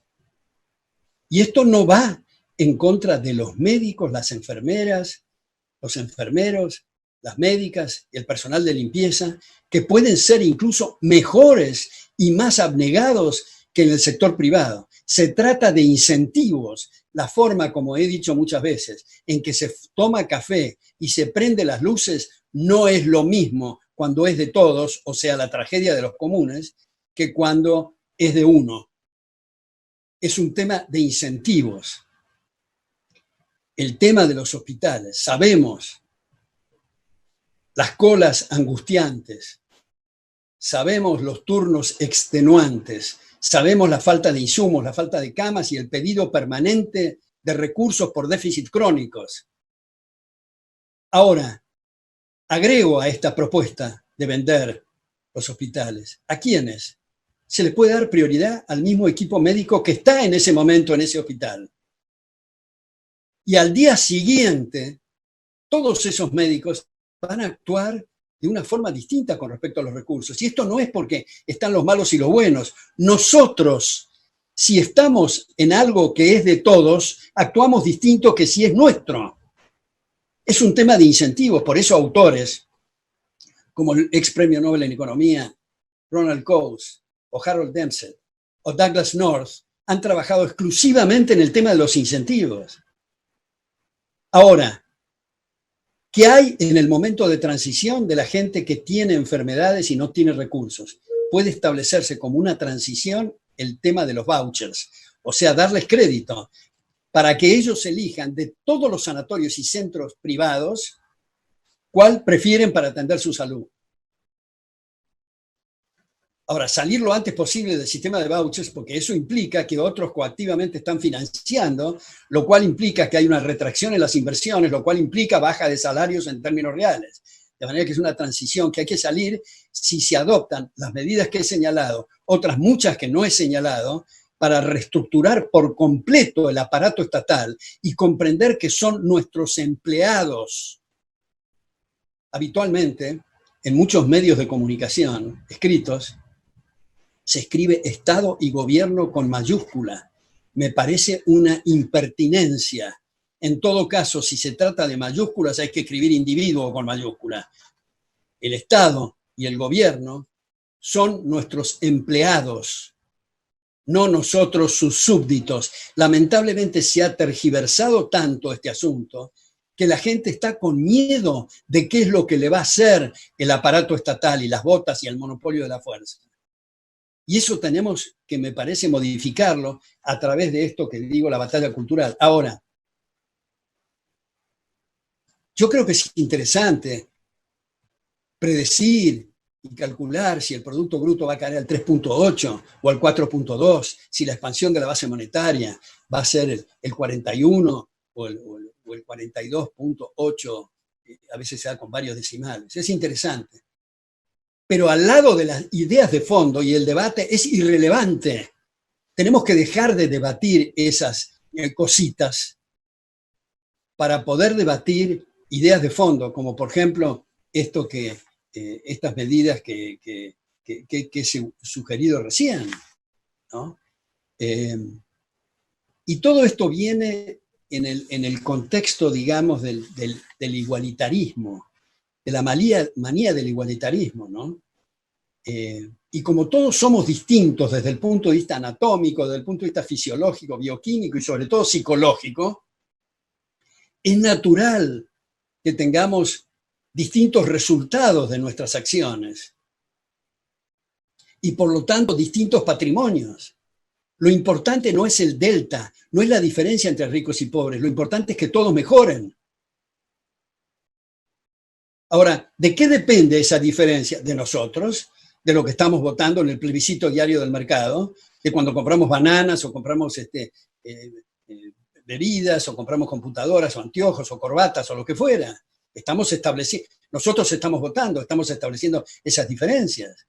Y esto no va en contra de los médicos, las enfermeras, los enfermeros, las médicas y el personal de limpieza, que pueden ser incluso mejores y más abnegados que en el sector privado. Se trata de incentivos. La forma, como he dicho muchas veces, en que se toma café y se prende las luces no es lo mismo cuando es de todos, o sea, la tragedia de los comunes, que cuando es de uno. Es un tema de incentivos. El tema de los hospitales, sabemos las colas angustiantes, sabemos los turnos extenuantes, sabemos la falta de insumos, la falta de camas y el pedido permanente de recursos por déficit crónicos. Ahora, agrego a esta propuesta de vender los hospitales. ¿A quiénes? Se les puede dar prioridad al mismo equipo médico que está en ese momento en ese hospital. Y al día siguiente, todos esos médicos van a actuar de una forma distinta con respecto a los recursos. Y esto no es porque están los malos y los buenos. Nosotros, si estamos en algo que es de todos, actuamos distinto que si es nuestro. Es un tema de incentivos. Por eso autores como el ex premio Nobel en Economía, Ronald Coase, o Harold Dempsey, o Douglas North, han trabajado exclusivamente en el tema de los incentivos. Ahora, ¿qué hay en el momento de transición de la gente que tiene enfermedades y no tiene recursos? Puede establecerse como una transición el tema de los vouchers, o sea, darles crédito para que ellos elijan de todos los sanatorios y centros privados cuál prefieren para atender su salud. Ahora, salir lo antes posible del sistema de vouchers, porque eso implica que otros coactivamente están financiando, lo cual implica que hay una retracción en las inversiones, lo cual implica baja de salarios en términos reales. De manera que es una transición que hay que salir si se adoptan las medidas que he señalado, otras muchas que no he señalado, para reestructurar por completo el aparato estatal y comprender que son nuestros empleados. Habitualmente, en muchos medios de comunicación escritos, se escribe Estado y Gobierno con mayúscula. Me parece una impertinencia. En todo caso, si se trata de mayúsculas, hay que escribir individuo con mayúscula. El Estado y el Gobierno son nuestros empleados, no nosotros sus súbditos. Lamentablemente se ha tergiversado tanto este asunto que la gente está con miedo de qué es lo que le va a hacer el aparato estatal y las botas y el monopolio de la fuerza. Y eso tenemos que, me parece, modificarlo a través de esto que digo, la batalla cultural. Ahora, yo creo que es interesante predecir y calcular si el Producto Bruto va a caer al 3.8 o al 4.2, si la expansión de la base monetaria va a ser el 41 o el 42.8, a veces se da con varios decimales. Es interesante. Pero al lado de las ideas de fondo y el debate es irrelevante. Tenemos que dejar de debatir esas cositas para poder debatir ideas de fondo, como por ejemplo estas medidas que he sugerido recién, ¿no? Y todo esto viene en el contexto, digamos, del igualitarismo, de la manía del igualitarismo, ¿no? Y como todos somos distintos desde el punto de vista anatómico, desde el punto de vista fisiológico, bioquímico y sobre todo psicológico, es natural que tengamos distintos resultados de nuestras acciones y por lo tanto distintos patrimonios. Lo importante no es el delta, no es la diferencia entre ricos y pobres, lo importante es que todos mejoren. Ahora, ¿de qué depende esa diferencia? De nosotros, de lo que estamos votando en el plebiscito diario del mercado, de cuando compramos bananas o compramos bebidas o compramos computadoras o anteojos o corbatas o lo que fuera. Nosotros estamos votando, estamos estableciendo esas diferencias.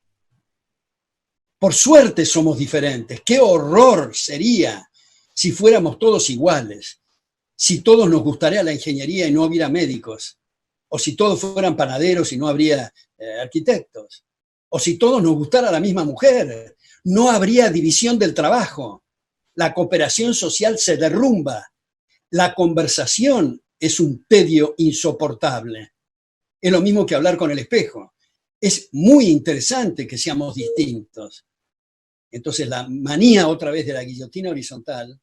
Por suerte somos diferentes. Qué horror sería si fuéramos todos iguales, si todos nos gustaría la ingeniería y no hubiera médicos, o si todos fueran panaderos y no habría arquitectos, o si todos nos gustara la misma mujer, no habría división del trabajo, la cooperación social se derrumba, la conversación es un tedio insoportable. Es lo mismo que hablar con el espejo. Es muy interesante que seamos distintos. Entonces la manía otra vez de la guillotina horizontal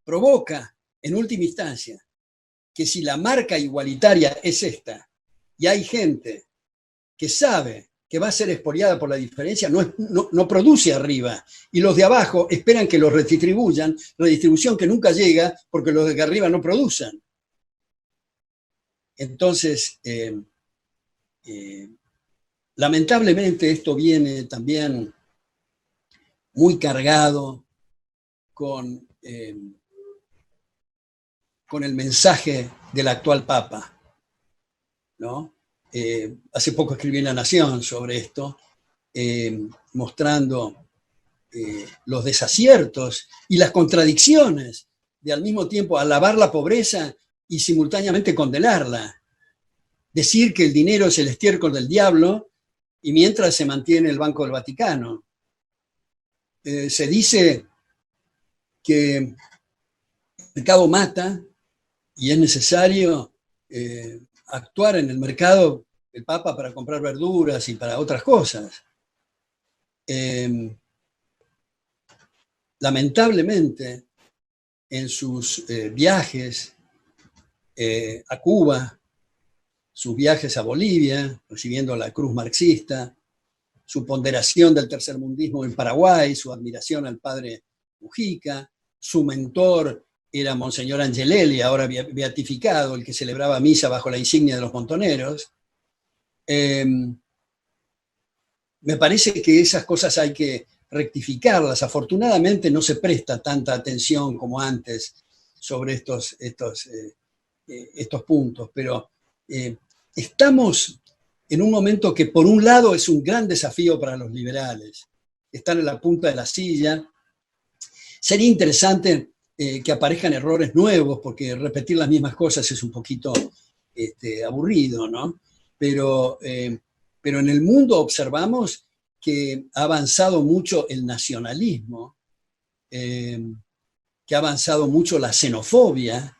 provoca, en última instancia, que si la marca igualitaria es esta, y hay gente que sabe que va a ser expoliada por la diferencia, no produce arriba, y los de abajo esperan que los redistribuyan, redistribución que nunca llega porque los de arriba no producen. Entonces, lamentablemente esto viene también muy cargado con el mensaje del actual Papa, ¿no? Hace poco escribí en La Nación sobre esto, mostrando los desaciertos y las contradicciones de al mismo tiempo alabar la pobreza y simultáneamente condenarla. Decir que el dinero es el estiércol del diablo y mientras se mantiene el Banco del Vaticano. Se dice que el mercado mata y es necesario actuar en el mercado el Papa para comprar verduras y para otras cosas. Lamentablemente, en sus viajes a Cuba, sus viajes a Bolivia, recibiendo la cruz marxista, su ponderación del tercermundismo en Paraguay, su admiración al padre Mujica, su mentor era Monseñor Angelelli, ahora beatificado, el que celebraba misa bajo la insignia de los montoneros. Me parece que esas cosas hay que rectificarlas. Afortunadamente no se presta tanta atención como antes sobre estos puntos, pero estamos en un momento que por un lado es un gran desafío para los liberales, están en la punta de la silla. Sería interesante que aparezcan errores nuevos, porque repetir las mismas cosas es un poquito aburrido, ¿no? Pero en el mundo observamos que ha avanzado mucho el nacionalismo, que ha avanzado mucho la xenofobia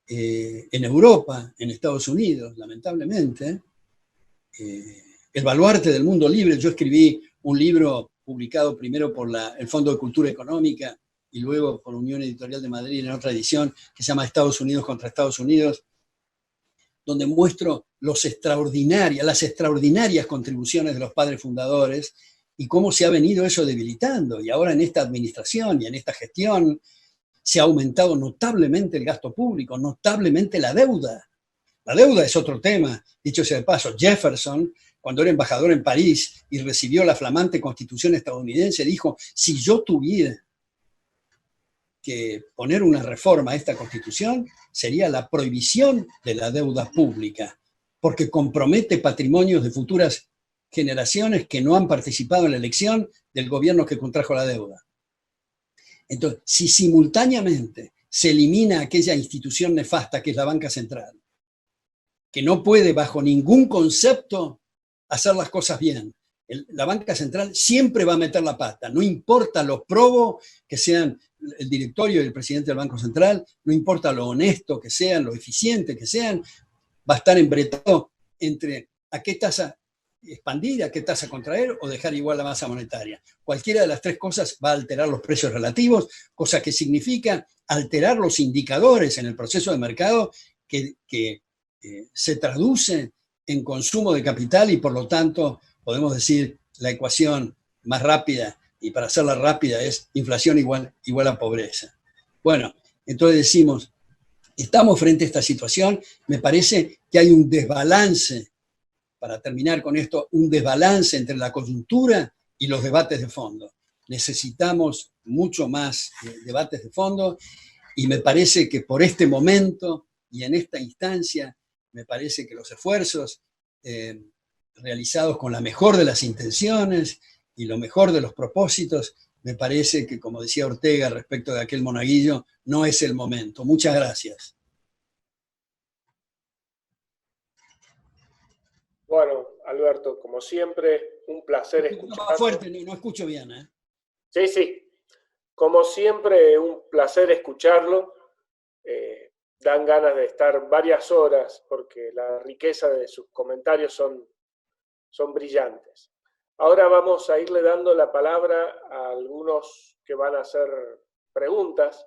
en Europa, en Estados Unidos, lamentablemente. El baluarte del mundo libre. Yo escribí un libro publicado primero por el Fondo de Cultura Económica y luego por Unión Editorial de Madrid en otra edición, que se llama Estados Unidos contra Estados Unidos, donde muestro las extraordinarias contribuciones de los padres fundadores y cómo se ha venido eso debilitando. Y ahora en esta administración y en esta gestión se ha aumentado notablemente el gasto público, notablemente la deuda. La deuda es otro tema, dicho sea de paso. Jefferson, cuando era embajador en París y recibió la flamante Constitución estadounidense, dijo: si yo tuviera que poner una reforma a esta Constitución, sería la prohibición de la deuda pública, porque compromete patrimonios de futuras generaciones que no han participado en la elección del gobierno que contrajo la deuda. Entonces, si simultáneamente se elimina aquella institución nefasta que es la banca central, que no puede bajo ningún concepto hacer las cosas bien, la banca central siempre va a meter la pata, no importa lo probo que sean el directorio y el presidente del Banco Central, no importa lo honesto que sean, lo eficiente que sean, va a estar embretado entre a qué tasa expandir, a qué tasa contraer o dejar igual la masa monetaria. Cualquiera de las tres cosas va a alterar los precios relativos, cosa que significa alterar los indicadores en el proceso de mercado que se traduce en consumo de capital y por lo tanto podemos decir la ecuación más rápida, y para hacerla rápida es inflación igual a pobreza. Bueno, entonces decimos, estamos frente a esta situación, me parece que hay un desbalance, para terminar con esto, un desbalance entre la coyuntura y los debates de fondo. Necesitamos mucho más debates de fondo y me parece que por este momento y en esta instancia, me parece que los esfuerzos realizados con la mejor de las intenciones y lo mejor de los propósitos, me parece que, como decía Ortega respecto de aquel monaguillo, no es el momento. Muchas gracias. Bueno, Alberto, como siempre, un placer escucharlo. Más fuerte, no escucho bien, ¿eh? Sí, sí. Como siempre, un placer escucharlo. Dan ganas de estar varias horas porque la riqueza de sus comentarios son brillantes. Ahora vamos a irle dando la palabra a algunos que van a hacer preguntas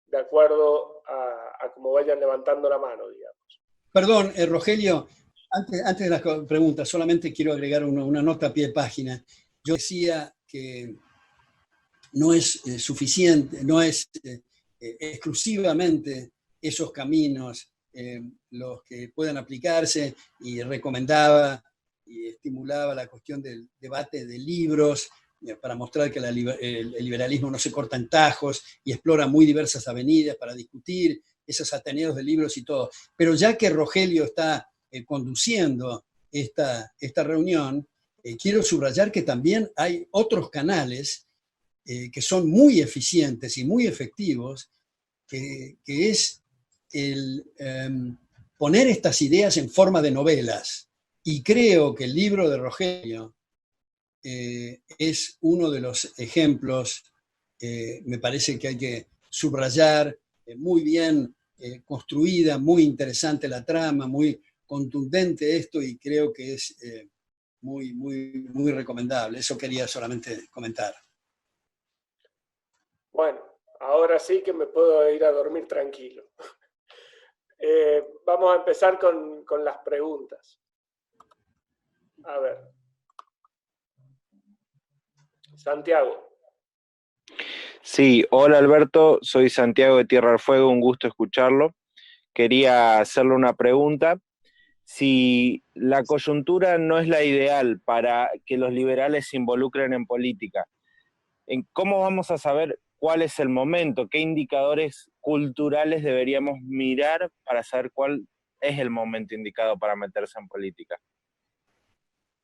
de acuerdo a cómo vayan levantando la mano, digamos. Perdón, Rogelio, antes de las preguntas, solamente quiero agregar una nota a pie de página. Yo decía que no es suficiente, no es exclusivamente esos caminos los que puedan aplicarse, y recomendaba y estimulaba la cuestión del debate de libros para mostrar que el liberalismo no se corta en tajos y explora muy diversas avenidas para discutir esos ateneos de libros y todo. Pero ya que Rogelio está conduciendo esta reunión, quiero subrayar que también hay otros canales que son muy eficientes y muy efectivos, que es el poner estas ideas en forma de novelas. Y creo que el libro de Rogelio es uno de los ejemplos, me parece que hay que subrayar, muy bien construida, muy interesante la trama, muy contundente esto y creo que es muy, muy, muy recomendable. Eso quería solamente comentar. Bueno, ahora sí que me puedo ir a dormir tranquilo. Vamos a empezar con las preguntas. A ver. Santiago. Sí, hola Alberto, soy Santiago de Tierra del Fuego, un gusto escucharlo. Quería hacerle una pregunta. Si la coyuntura no es la ideal para que los liberales se involucren en política, ¿cómo vamos a saber cuál es el momento? ¿Qué indicadores culturales deberíamos mirar para saber cuál es el momento indicado para meterse en política?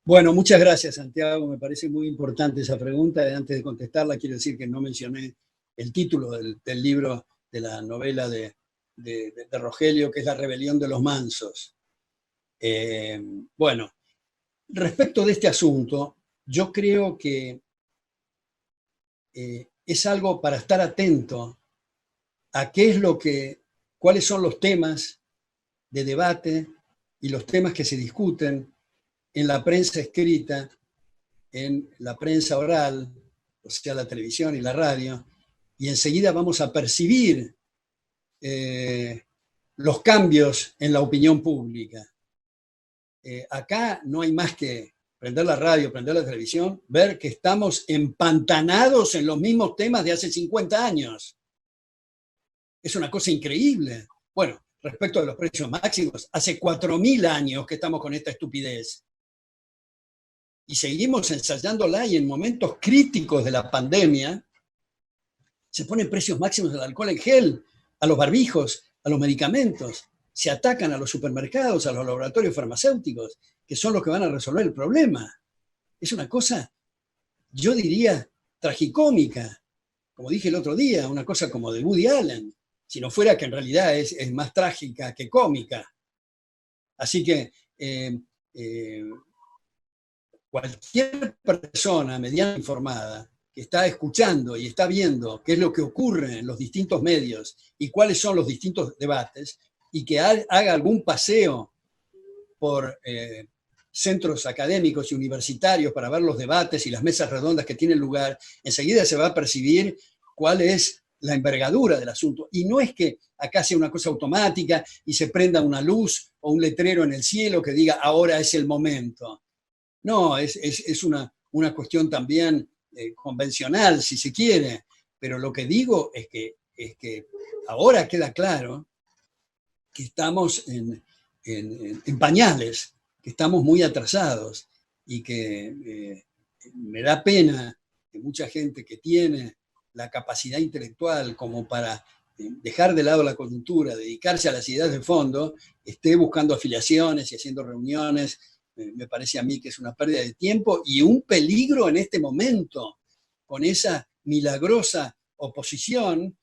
Bueno, muchas gracias, Santiago. Me parece muy importante esa pregunta. Antes de contestarla, quiero decir que no mencioné el título del libro, de la novela de Rogelio, que es La rebelión de los mansos. Bueno, respecto de este asunto, yo creo que es algo para estar atento a cuáles son los temas de debate y los temas que se discuten en la prensa escrita, en la prensa oral, o sea, la televisión y la radio, y enseguida vamos a percibir los cambios en la opinión pública. Acá no hay más que prender la radio, prender la televisión, ver que estamos empantanados en los mismos temas de hace 50 años. Es una cosa increíble. Bueno, respecto de los precios máximos, hace 4.000 años que estamos con esta estupidez. Y seguimos ensayándola, y en momentos críticos de la pandemia se ponen precios máximos del alcohol en gel, a los barbijos, a los medicamentos. Se atacan a los supermercados, a los laboratorios farmacéuticos, que son los que van a resolver el problema. Es una cosa, yo diría, tragicómica. Como dije el otro día, una cosa como de Woody Allen, si no fuera que en realidad es más trágica que cómica. Así que cualquier persona medianamente informada que está escuchando y está viendo qué es lo que ocurre en los distintos medios y cuáles son los distintos debates, y que haga algún paseo por centros académicos y universitarios para ver los debates y las mesas redondas que tienen lugar, enseguida se va a percibir cuál es la envergadura del asunto. Y no es que acá sea una cosa automática y se prenda una luz o un letrero en el cielo que diga ahora es el momento. No, es una cuestión también convencional, si se quiere, pero lo que digo es que ahora queda claro que estamos en pañales, que estamos muy atrasados, y que me da pena que mucha gente que tiene la capacidad intelectual como para dejar de lado la coyuntura, dedicarse a las ideas de fondo, esté buscando afiliaciones y haciendo reuniones. Me parece a mí que es una pérdida de tiempo y un peligro en este momento, con esa milagrosa oposición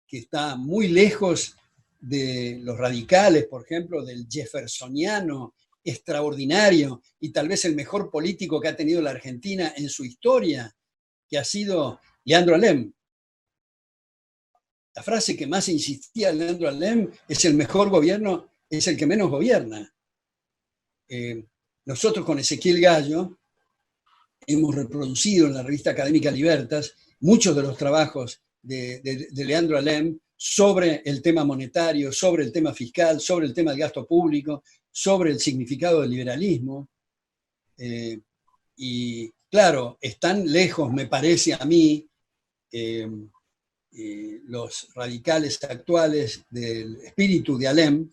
que está muy lejos de los radicales, por ejemplo, del jeffersoniano extraordinario y tal vez el mejor político que ha tenido la Argentina en su historia, que ha sido Leandro Alem. La frase que más insistía Leandro Alem es: el mejor gobierno es el que menos gobierna. Nosotros con Ezequiel Gallo hemos reproducido en la revista académica Libertas muchos de los trabajos de Leandro Alem sobre el tema monetario, sobre el tema fiscal, sobre el tema del gasto público, sobre el significado del liberalismo. Y claro, están lejos, me parece a mí, los radicales actuales del espíritu de Alem,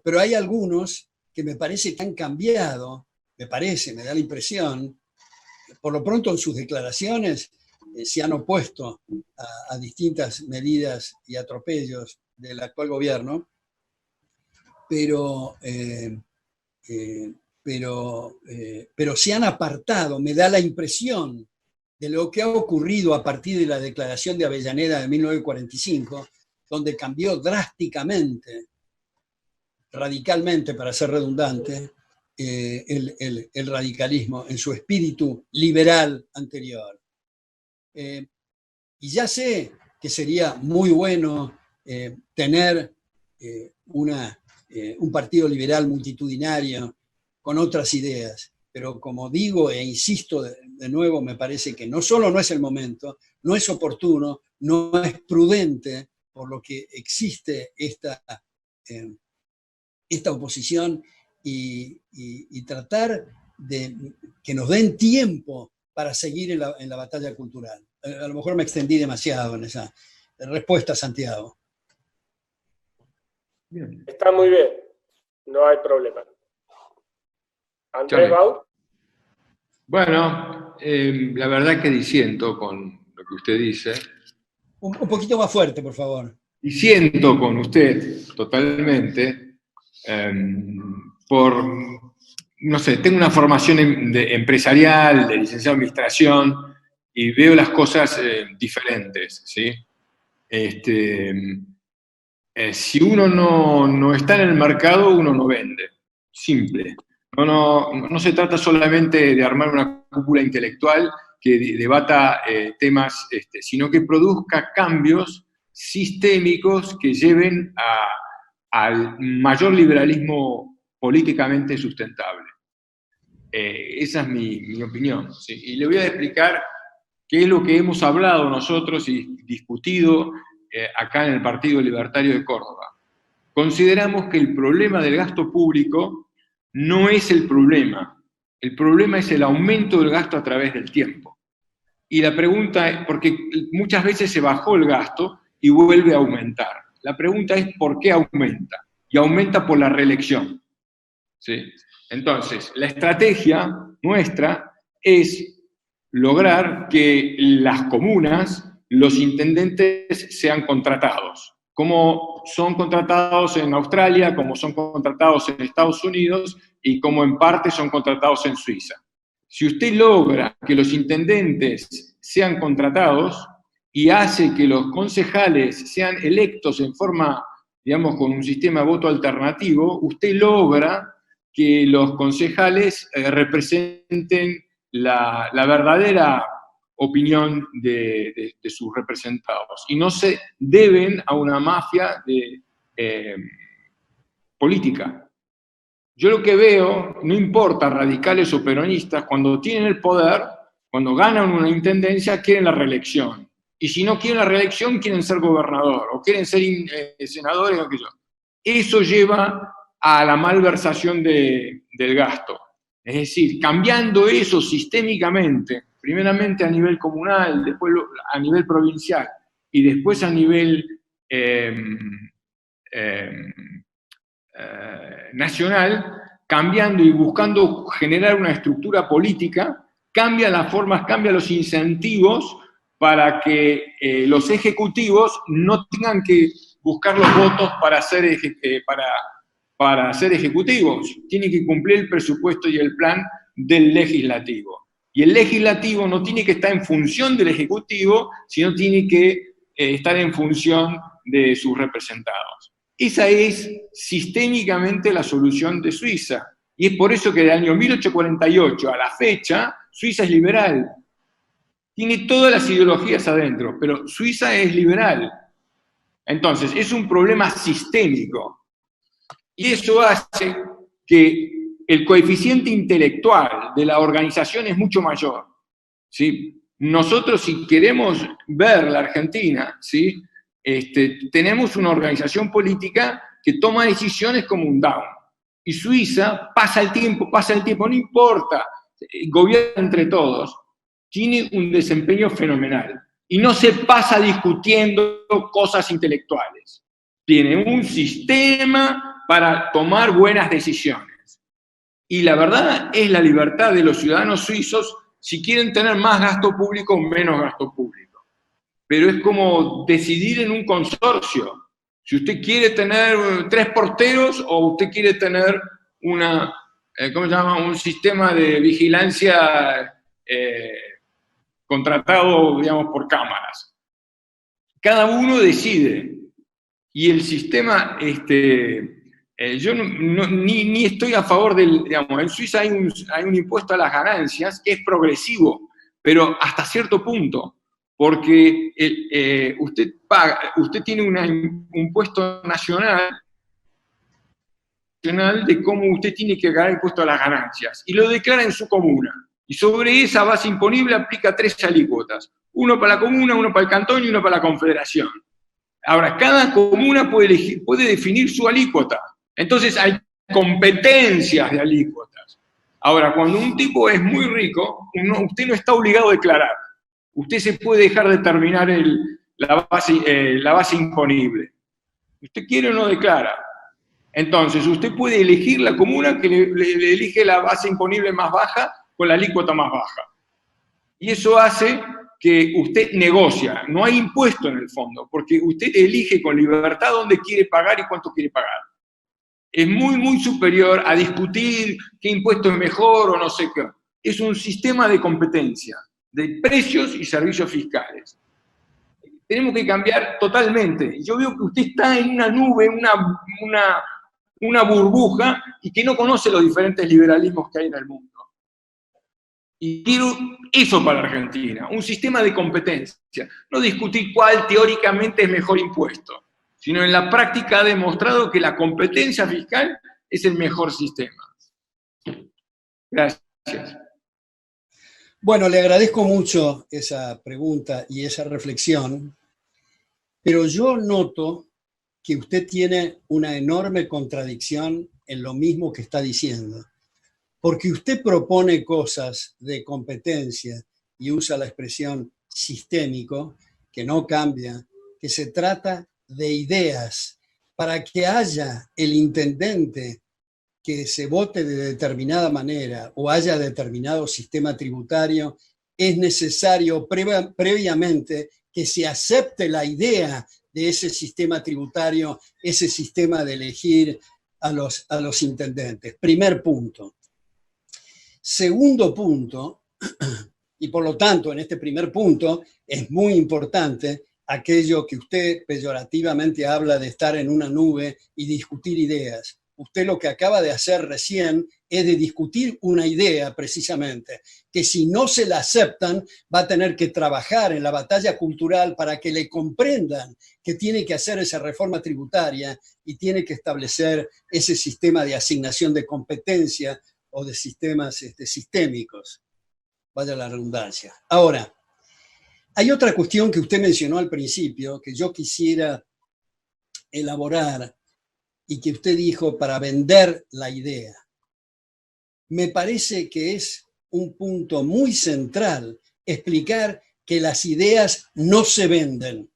pero hay algunos que me parece que han cambiado, me da la impresión, por lo pronto en sus declaraciones se han opuesto a distintas medidas y atropellos del actual gobierno, pero se han apartado, me da la impresión, de lo que ha ocurrido a partir de la declaración de Avellaneda de 1945, donde cambió drásticamente, radicalmente, para ser redundante, el radicalismo en su espíritu liberal anterior. Y ya sé que sería muy bueno tener una un partido liberal multitudinario con otras ideas. Pero como digo e insisto de nuevo, me parece que no solo no es el momento, no es oportuno, no es prudente, por lo que existe esta oposición y tratar de que nos den tiempo para seguir en la batalla cultural. A lo mejor me extendí demasiado en esa respuesta, Santiago. Bien. Está muy bien, no hay problema. Andrés Bau. Bueno, la verdad que disiento con lo que usted dice. Un poquito más fuerte, por favor. Disiento con usted totalmente por, no sé, tengo una formación empresarial, de licenciado en administración, y veo las cosas diferentes, ¿sí? Si uno no está en el mercado, uno no vende. Simple. No se trata solamente de armar una cúpula intelectual que debata temas, sino que produzca cambios sistémicos que lleven al mayor liberalismo políticamente sustentable. Esa es mi opinión, ¿sí? Y le voy a explicar qué es lo que hemos hablado nosotros y discutido acá en el Partido Libertario de Córdoba. Consideramos que el problema del gasto público no es el problema es el aumento del gasto a través del tiempo. Y la pregunta es, porque muchas veces se bajó el gasto y vuelve a aumentar. La pregunta es ¿por qué aumenta? Y aumenta por la reelección, ¿sí? Entonces, la estrategia nuestra es lograr que las comunas, los intendentes sean contratados, como son contratados en Australia, como son contratados en Estados Unidos y como en parte son contratados en Suiza. Si usted logra que los intendentes sean contratados y hace que los concejales sean electos en forma, digamos, con un sistema de voto alternativo, usted logra que los concejales representen la verdadera opinión de sus representados y no se deben a una mafia política. Yo lo que veo, no importa radicales o peronistas, cuando tienen el poder, cuando ganan una intendencia, quieren la reelección. Y si no quieren la reelección, quieren ser gobernador o quieren ser senadores o qué sé yo. Eso lleva a la malversación del gasto. Es decir, cambiando eso sistémicamente, primeramente a nivel comunal, después a nivel provincial y después a nivel nacional, cambiando y buscando generar una estructura política, cambia las formas, cambia los incentivos para que los ejecutivos no tengan que buscar los votos para ser ejecutivos. Tienen que cumplir el presupuesto y el plan del legislativo. Y el legislativo no tiene que estar en función del ejecutivo, sino tiene que estar en función de sus representados. Esa es sistémicamente la solución de Suiza. Y es por eso que del año 1848 a la fecha, Suiza es liberal. Tiene todas las ideologías adentro, pero Suiza es liberal. Entonces, es un problema sistémico. Y eso hace que el coeficiente intelectual de la organización es mucho mayor, ¿sí? Nosotros, si queremos ver la Argentina, ¿sí? Tenemos una organización política que toma decisiones como un Down. Y Suiza pasa el tiempo, no importa, gobierna entre todos, tiene un desempeño fenomenal. Y no se pasa discutiendo cosas intelectuales. Tiene un sistema para tomar buenas decisiones. Y la verdad es la libertad de los ciudadanos suizos si quieren tener más gasto público o menos gasto público. Pero es como decidir en un consorcio. Si usted quiere tener 3 porteros o usted quiere tener un sistema de vigilancia contratado, digamos, por cámaras. Cada uno decide. Y el sistema, yo ni estoy a favor del, digamos, en Suiza hay un impuesto a las ganancias que es progresivo, pero hasta cierto punto, porque usted tiene un impuesto nacional nacional de cómo usted tiene que ganar impuesto a las ganancias, y lo declara en su comuna. Y sobre esa base imponible aplica 3 alícuotas, uno para la comuna, uno para el cantón y uno para la confederación. Ahora, cada comuna puede definir su alícuota. Entonces hay competencias de alícuotas. Ahora, cuando un tipo es muy rico, usted no está obligado a declarar. Usted se puede dejar determinar la base imponible. Usted quiere o no declara. Entonces, usted puede elegir la comuna que le elige la base imponible más baja con la alícuota más baja. Y eso hace que usted negocia, no hay impuesto en el fondo, porque usted elige con libertad dónde quiere pagar y cuánto quiere pagar. Es muy, muy superior a discutir qué impuesto es mejor o no sé qué. Es un sistema de competencia, de precios y servicios fiscales. Tenemos que cambiar totalmente. Yo veo que usted está en una nube, una burbuja, y que no conoce los diferentes liberalismos que hay en el mundo. Y quiero eso para Argentina, un sistema de competencia, no discutir cuál teóricamente es mejor impuesto, sino en la práctica ha demostrado que la competencia fiscal es el mejor sistema. Gracias. Bueno, le agradezco mucho esa pregunta y esa reflexión, pero yo noto que usted tiene una enorme contradicción en lo mismo que está diciendo. Porque usted propone cosas de competencia y usa la expresión sistémico, que no cambia, que se trata de ideas. Para que haya el intendente que se vote de determinada manera o haya determinado sistema tributario, es necesario previamente que se acepte la idea de ese sistema tributario, ese sistema de elegir a los intendentes. Primer punto. Segundo punto, y por lo tanto en este primer punto es muy importante aquello que usted peyorativamente habla de estar en una nube y discutir ideas. Usted lo que acaba de hacer recién es de discutir una idea precisamente, que si no se la aceptan va a tener que trabajar en la batalla cultural para que le comprendan que tiene que hacer esa reforma tributaria y tiene que establecer ese sistema de asignación de competencia o de sistemas sistémicos, vaya la redundancia. Ahora, hay otra cuestión que usted mencionó al principio, que yo quisiera elaborar y que usted dijo para vender la idea. Me parece que es un punto muy central explicar que las ideas no se venden,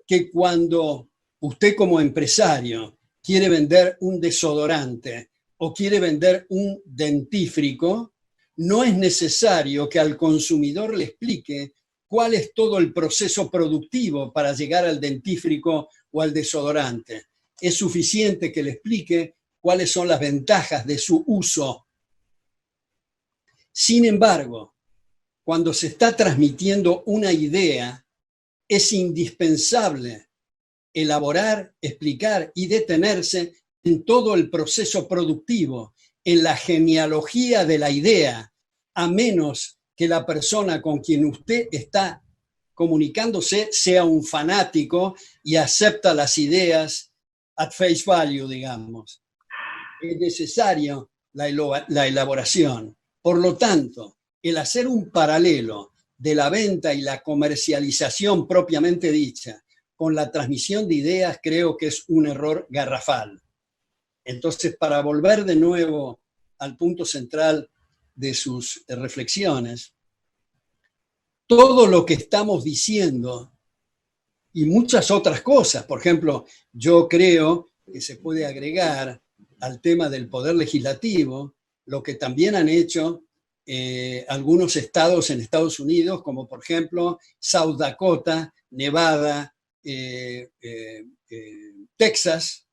que cuando usted como empresario quiere vender un desodorante o quiere vender un dentífrico, no es necesario que al consumidor le explique cuál es todo el proceso productivo para llegar al dentífrico o al desodorante. Es suficiente que le explique cuáles son las ventajas de su uso. Sin embargo, cuando se está transmitiendo una idea, es indispensable elaborar, explicar y detenerse en todo el proceso productivo, en la genealogía de la idea, a menos que la persona con quien usted está comunicándose sea un fanático y acepta las ideas at face value, digamos. Es necesario la elaboración. Por lo tanto, el hacer un paralelo de la venta y la comercialización propiamente dicha con la transmisión de ideas creo que es un error garrafal. Entonces, para volver de nuevo al punto central de sus reflexiones, todo lo que estamos diciendo y muchas otras cosas, por ejemplo, yo creo que se puede agregar al tema del poder legislativo lo que también han hecho algunos estados en Estados Unidos, como por ejemplo South Dakota, Nevada, Texas,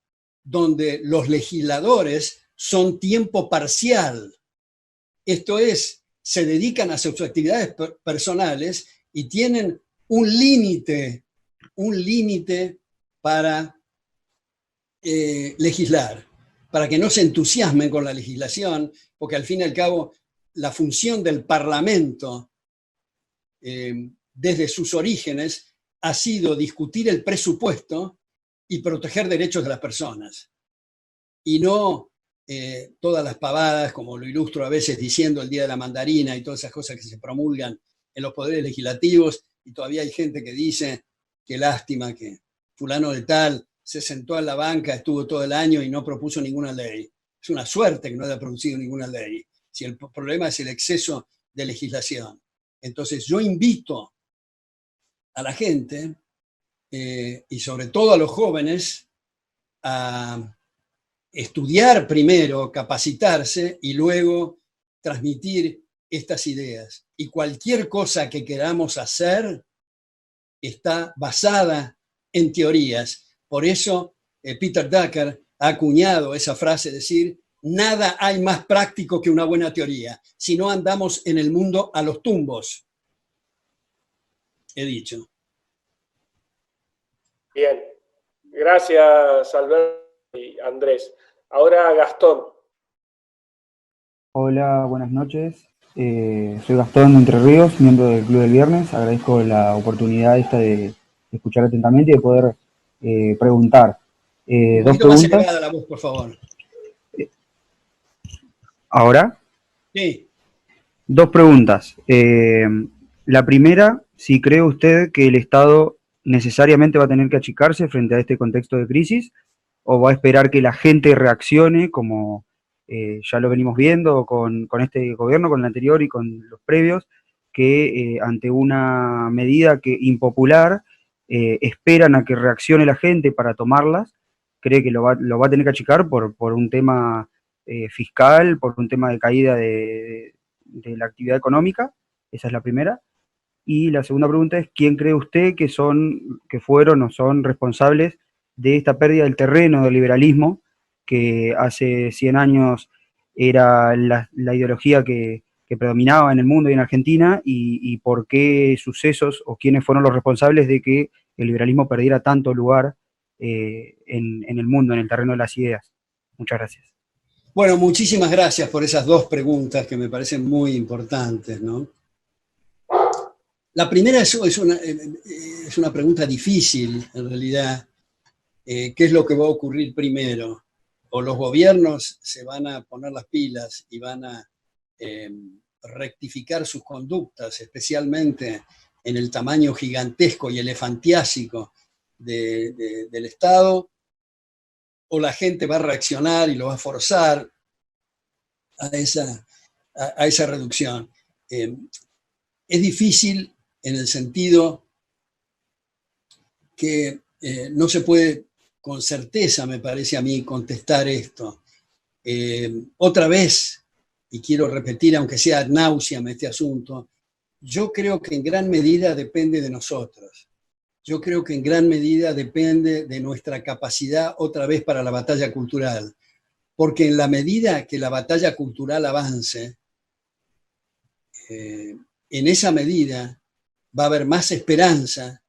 donde los legisladores son tiempo parcial. Esto es, se dedican a sus actividades personales y tienen un límite para legislar, para que no se entusiasmen con la legislación, porque al fin y al cabo la función del Parlamento desde sus orígenes ha sido discutir el presupuesto y proteger derechos de las personas. y no todas las pavadas, como lo ilustro a veces diciendo el Día de la Mandarina y todas esas cosas que se promulgan en los poderes legislativos, y todavía hay gente que dice, qué lástima que fulano de tal se sentó en la banca, estuvo todo el año y no propuso ninguna ley. Es una suerte que no haya producido ninguna ley, si el problema es el exceso de legislación. Entonces yo invito a la gente, y sobre todo a los jóvenes, a estudiar primero, capacitarse y luego transmitir estas ideas. Y cualquier cosa que queramos hacer está basada en teorías. Por eso Peter Drucker ha acuñado esa frase, decir, nada hay más práctico que una buena teoría, si no andamos en el mundo a los tumbos. He dicho. Bien, gracias Alberto y Andrés. Ahora Gastón. Hola, buenas noches. Soy Gastón de Entre Ríos, miembro del Club del Viernes. Agradezco la oportunidad esta de escuchar atentamente y de poder preguntar. Un Dos poquito más preguntas. elevada la voz, por favor. ¿Ahora? Sí. Dos preguntas. La primera, si cree usted que el Estado necesariamente va a tener que achicarse frente a este contexto de crisis, o va a esperar que la gente reaccione, como ya lo venimos viendo con este gobierno, con el anterior y con los previos, que ante una medida impopular esperan a que reaccione la gente para tomarlas. ¿Cree que lo va a tener que achicar por un tema fiscal, por un tema de caída de la actividad económica? Esa es la primera. Y la segunda pregunta es, ¿quién cree usted que fueron o son responsables de esta pérdida del terreno del liberalismo, que hace 100 años era la ideología que predominaba en el mundo y en Argentina, y por qué sucesos o quiénes fueron los responsables de que el liberalismo perdiera tanto lugar en el mundo, en el terreno de las ideas? Muchas gracias. Bueno, muchísimas gracias por esas dos preguntas que me parecen muy importantes, ¿no? La primera es una pregunta difícil, en realidad. ¿Qué es lo que va a ocurrir primero? O los gobiernos se van a poner las pilas y van a rectificar sus conductas, especialmente en el tamaño gigantesco y elefantiásico del Estado, o la gente va a reaccionar y lo va a forzar a esa reducción. Es difícil en el sentido que no se puede con certeza, me parece a mí, contestar esto. Otra vez, y quiero repetir, aunque sea ad nauseam este asunto, yo creo que en gran medida depende de nosotros. Yo creo que en gran medida depende de nuestra capacidad, otra vez, para la batalla cultural. Porque en la medida que la batalla cultural avance, en esa medida va a haber más esperanza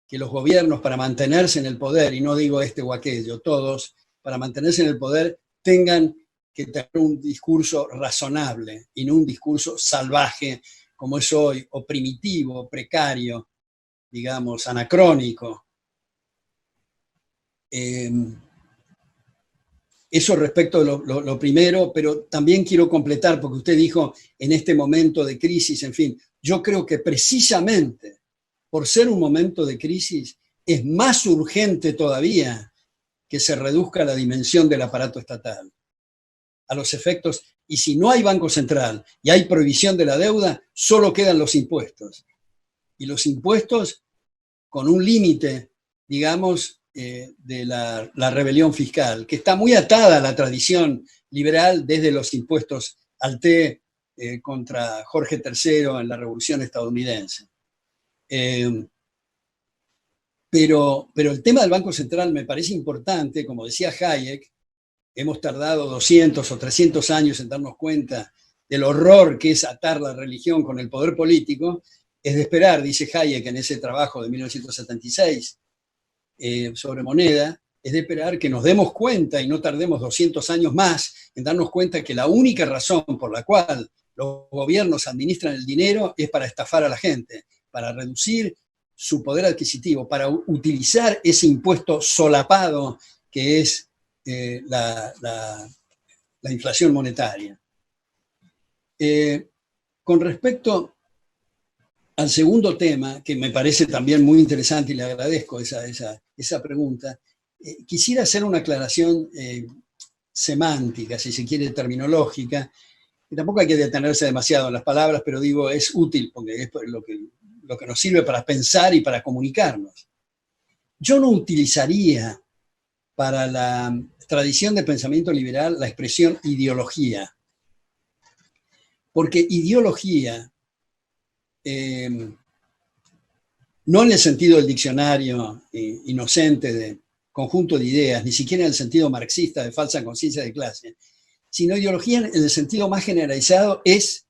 que los gobiernos, para mantenerse en el poder, y no digo este o aquello, todos, para mantenerse en el poder, tengan que tener un discurso razonable y no un discurso salvaje como es hoy, o primitivo, precario, digamos, anacrónico. Eso respecto de lo primero, pero también quiero completar, porque usted dijo en este momento de crisis, en fin, yo creo que precisamente por ser un momento de crisis es más urgente todavía que se reduzca la dimensión del aparato estatal a los efectos, y si no hay Banco Central y hay prohibición de la deuda, solo quedan los impuestos. Y los impuestos con un límite, digamos, de la rebelión fiscal, que está muy atada a la tradición liberal desde los impuestos al té contra Jorge III en la Revolución estadounidense. Pero el tema del Banco Central me parece importante, como decía Hayek. Hemos tardado 200 o 300 años en darnos cuenta del horror que es atar la religión con el poder político. Es de esperar, dice Hayek en ese trabajo de 1976 sobre moneda, es de esperar que nos demos cuenta y no tardemos 200 años más en darnos cuenta que la única razón por la cual los gobiernos administran el dinero es para estafar a la gente, para reducir su poder adquisitivo, para utilizar ese impuesto solapado que es la inflación monetaria. Con respecto al segundo tema, que me parece también muy interesante y le agradezco esa pregunta, quisiera hacer una aclaración semántica, si se quiere, terminológica, y tampoco hay que detenerse demasiado en las palabras, pero digo, es útil porque es lo que nos sirve para pensar y para comunicarnos. Yo no utilizaría para la tradición de pensamiento liberal la expresión ideología, porque ideología, no en el sentido del diccionario inocente de conjunto de ideas, ni siquiera en el sentido marxista de falsa conciencia de clase, sino ideología en el sentido más generalizado es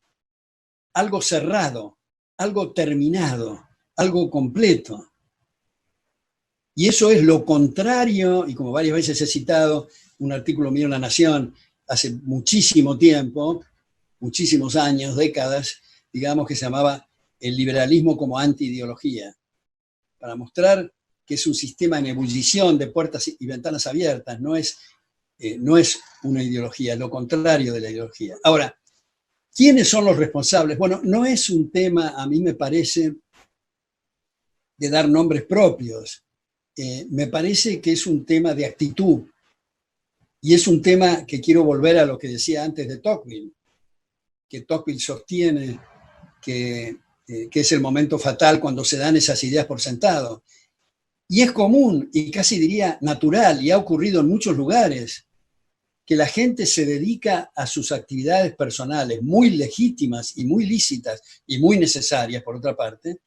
algo cerrado, algo terminado, algo completo. Y eso es lo contrario, y como varias veces he citado un artículo mío en La Nación hace muchísimo tiempo, muchísimos años, décadas, digamos, que se llamaba el liberalismo como antiideología, para mostrar que es un sistema en ebullición de puertas y ventanas abiertas, no es una ideología, lo contrario de la ideología. Ahora, ¿quiénes son los responsables? Bueno, no es un tema, a mí me parece, de dar nombres propios. Me parece que es un tema de actitud. Y es un tema que quiero volver a lo que decía antes de Tocqueville, que Tocqueville sostiene que es el momento fatal cuando se dan esas ideas por sentado. Y es común, y casi diría natural, y ha ocurrido en muchos lugares, que la gente se dedica a sus actividades personales, muy legítimas y muy lícitas y muy necesarias, por otra parte,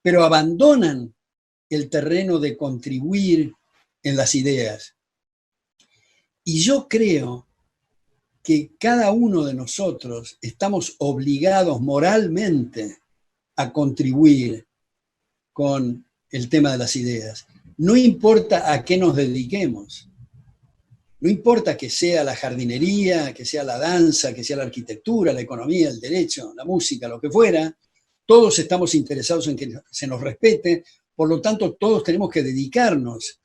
pero abandonan el terreno de contribuir en las ideas. Y yo creo que cada uno de nosotros estamos obligados moralmente a contribuir con el tema de las ideas. No importa a qué nos dediquemos. No importa que sea la jardinería, que sea la danza, que sea la arquitectura, la economía, el derecho, la música, lo que fuera, todos estamos interesados en que se nos respete, por lo tanto todos tenemos que dedicarnos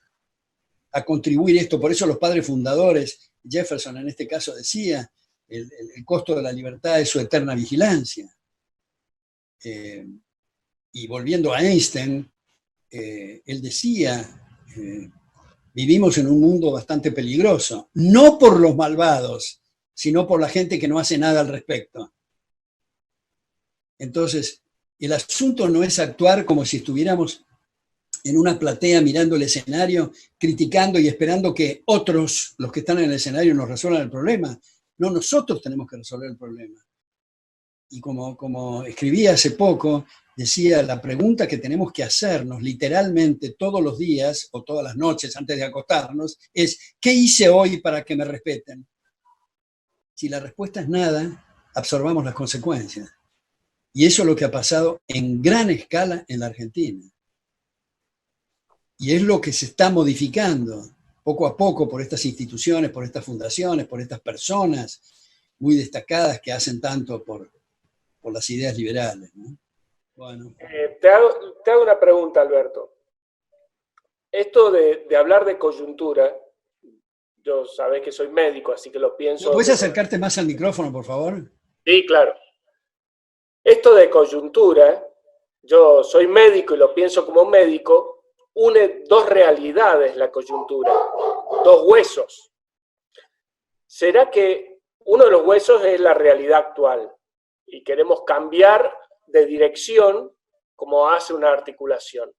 a contribuir esto. Por eso los padres fundadores, Jefferson en este caso decía, el costo de la libertad es su eterna vigilancia. Y volviendo a Einstein, él decía, vivimos en un mundo bastante peligroso, no por los malvados, sino por la gente que no hace nada al respecto. Entonces, el asunto no es actuar como si estuviéramos en una platea mirando el escenario, criticando y esperando que otros, los que están en el escenario, nos resuelvan el problema. No, nosotros tenemos que resolver el problema. Y como escribí hace poco, decía, la pregunta que tenemos que hacernos literalmente todos los días o todas las noches antes de acostarnos es, ¿qué hice hoy para que me respeten? Si la respuesta es nada, absorbamos las consecuencias. Y eso es lo que ha pasado en gran escala en la Argentina. Y es lo que se está modificando poco a poco por estas instituciones, por estas fundaciones, por estas personas muy destacadas que hacen tanto por las ideas liberales, ¿no? Bueno. Te hago una pregunta, Alberto. Esto de hablar de coyuntura, yo sabés que soy médico, así que lo pienso... ¿Puedes acercarte más al micrófono, por favor? Sí, claro. Esto de coyuntura, yo soy médico y lo pienso como médico, une dos realidades la coyuntura, dos huesos. ¿Será que uno de los huesos es la realidad actual y queremos cambiar de dirección como hace una articulación?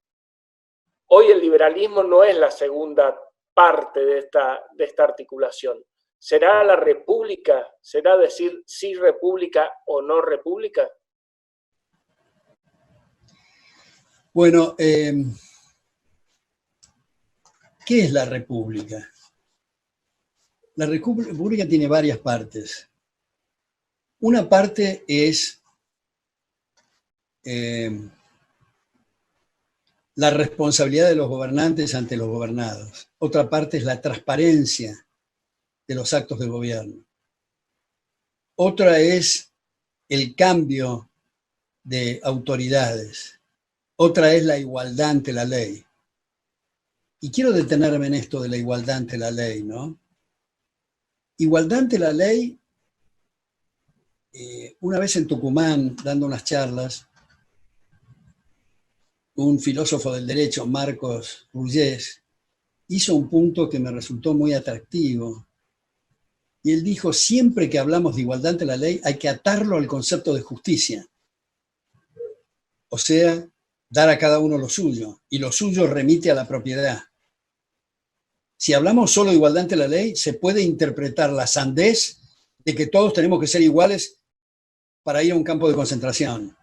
Hoy el liberalismo no es la segunda parte de esta articulación. ¿Será la república? ¿Será decir sí república o no república? Bueno, ¿qué es la república? La república tiene varias partes. Una parte es la responsabilidad de los gobernantes ante los gobernados. Otra parte es la transparencia de los actos de gobierno. Otra es el cambio de autoridades. Otra es la igualdad ante la ley. Y quiero detenerme en esto de la igualdad ante la ley, ¿no? Igualdad ante la ley, una vez en Tucumán, dando unas charlas, un filósofo del derecho, Marcos Ruyés, hizo un punto que me resultó muy atractivo. Y él dijo, siempre que hablamos de igualdad ante la ley, hay que atarlo al concepto de justicia. O sea, dar a cada uno lo suyo, y lo suyo remite a la propiedad. Si hablamos solo de igualdad ante la ley, se puede interpretar la sandez de que todos tenemos que ser iguales para ir a un campo de concentración.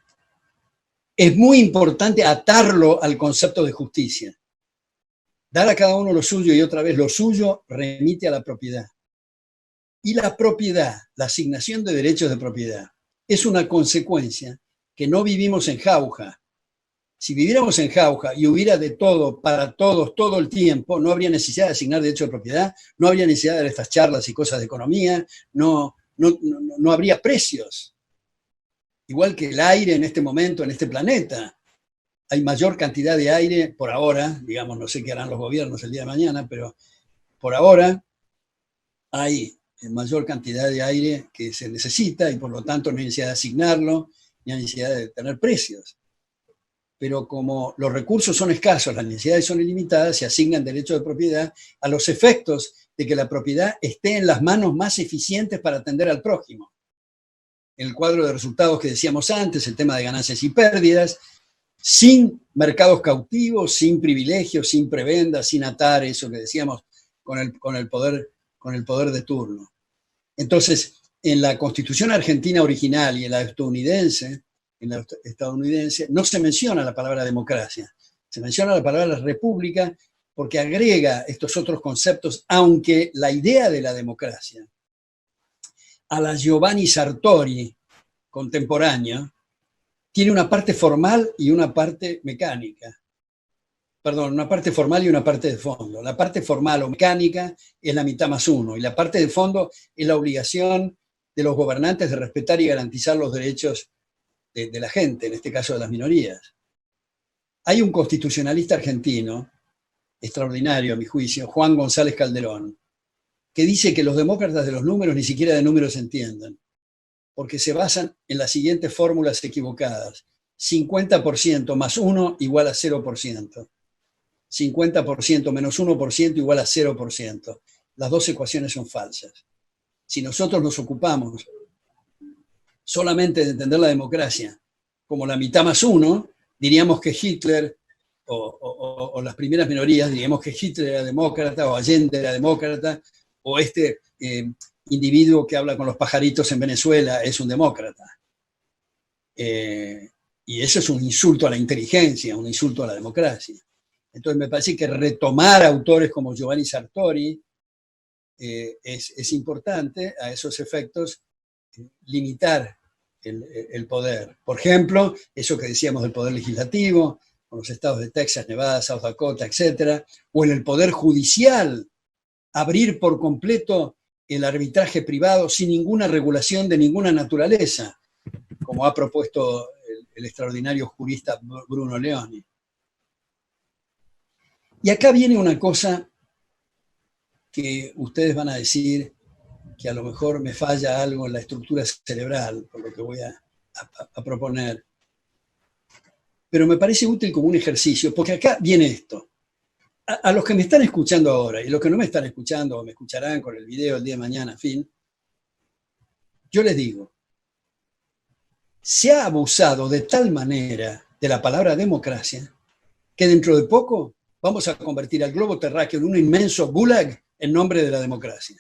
Es muy importante atarlo al concepto de justicia. Dar a cada uno lo suyo, y otra vez lo suyo remite a la propiedad. Y la propiedad, la asignación de derechos de propiedad, es una consecuencia que no vivimos en jauja. Si viviéramos en jauja y hubiera de todo para todos todo el tiempo, no habría necesidad de asignar derechos de propiedad, no habría necesidad de estas charlas y cosas de economía, no habría precios. Igual que el aire en este momento, en este planeta. Hay mayor cantidad de aire por ahora, digamos, no sé qué harán los gobiernos el día de mañana, pero por ahora hay mayor cantidad de aire que se necesita y por lo tanto no hay necesidad de asignarlo, ni hay necesidad de tener precios. Pero como los recursos son escasos, las necesidades son ilimitadas, se asignan derechos de propiedad a los efectos de que la propiedad esté en las manos más eficientes para atender al prójimo. En el cuadro de resultados que decíamos antes, el tema de ganancias y pérdidas, sin mercados cautivos, sin privilegios, sin prebendas, sin atar eso que decíamos con el poder de turno. Entonces, en la Constitución argentina original y en la estadounidense, no se menciona la palabra democracia, se menciona la palabra república porque agrega estos otros conceptos, aunque la idea de la democracia a la Giovanni Sartori contemporánea tiene una parte formal y una parte mecánica. Perdón, una parte formal y una parte de fondo. La parte formal o mecánica es la mitad más uno, y la parte de fondo es la obligación de los gobernantes de respetar y garantizar los derechos de la gente, en este caso de las minorías. Hay un constitucionalista argentino, extraordinario a mi juicio, Juan González Calderón, que dice que los demócratas de los números ni siquiera de números entienden, porque se basan en las siguientes fórmulas equivocadas. 50% más 1 igual a 0%. 50% menos 1% igual a 0%. Las dos ecuaciones son falsas. Si nosotros nos ocupamos solamente de entender la democracia como la mitad más 1, diríamos que Hitler o las primeras minorías, diríamos que Hitler era demócrata o Allende era demócrata, o este individuo que habla con los pajaritos en Venezuela es un demócrata. Y eso es un insulto a la inteligencia, un insulto a la democracia. Entonces me parece que retomar autores como Giovanni Sartori es importante a esos efectos, limitar el poder. Por ejemplo, eso que decíamos del poder legislativo, con los estados de Texas, Nevada, South Dakota, etc., o en el poder judicial, abrir por completo el arbitraje privado sin ninguna regulación de ninguna naturaleza, como ha propuesto el extraordinario jurista Bruno Leoni. Y acá viene una cosa que ustedes van a decir que a lo mejor me falla algo en la estructura cerebral, por lo que voy a proponer. Pero me parece útil como un ejercicio, porque acá viene esto. A los que me están escuchando ahora, y los que no me están escuchando o me escucharán con el video el día de mañana, en fin, yo les digo, se ha abusado de tal manera de la palabra democracia que dentro de poco vamos a convertir al globo terráqueo en un inmenso gulag en nombre de la democracia.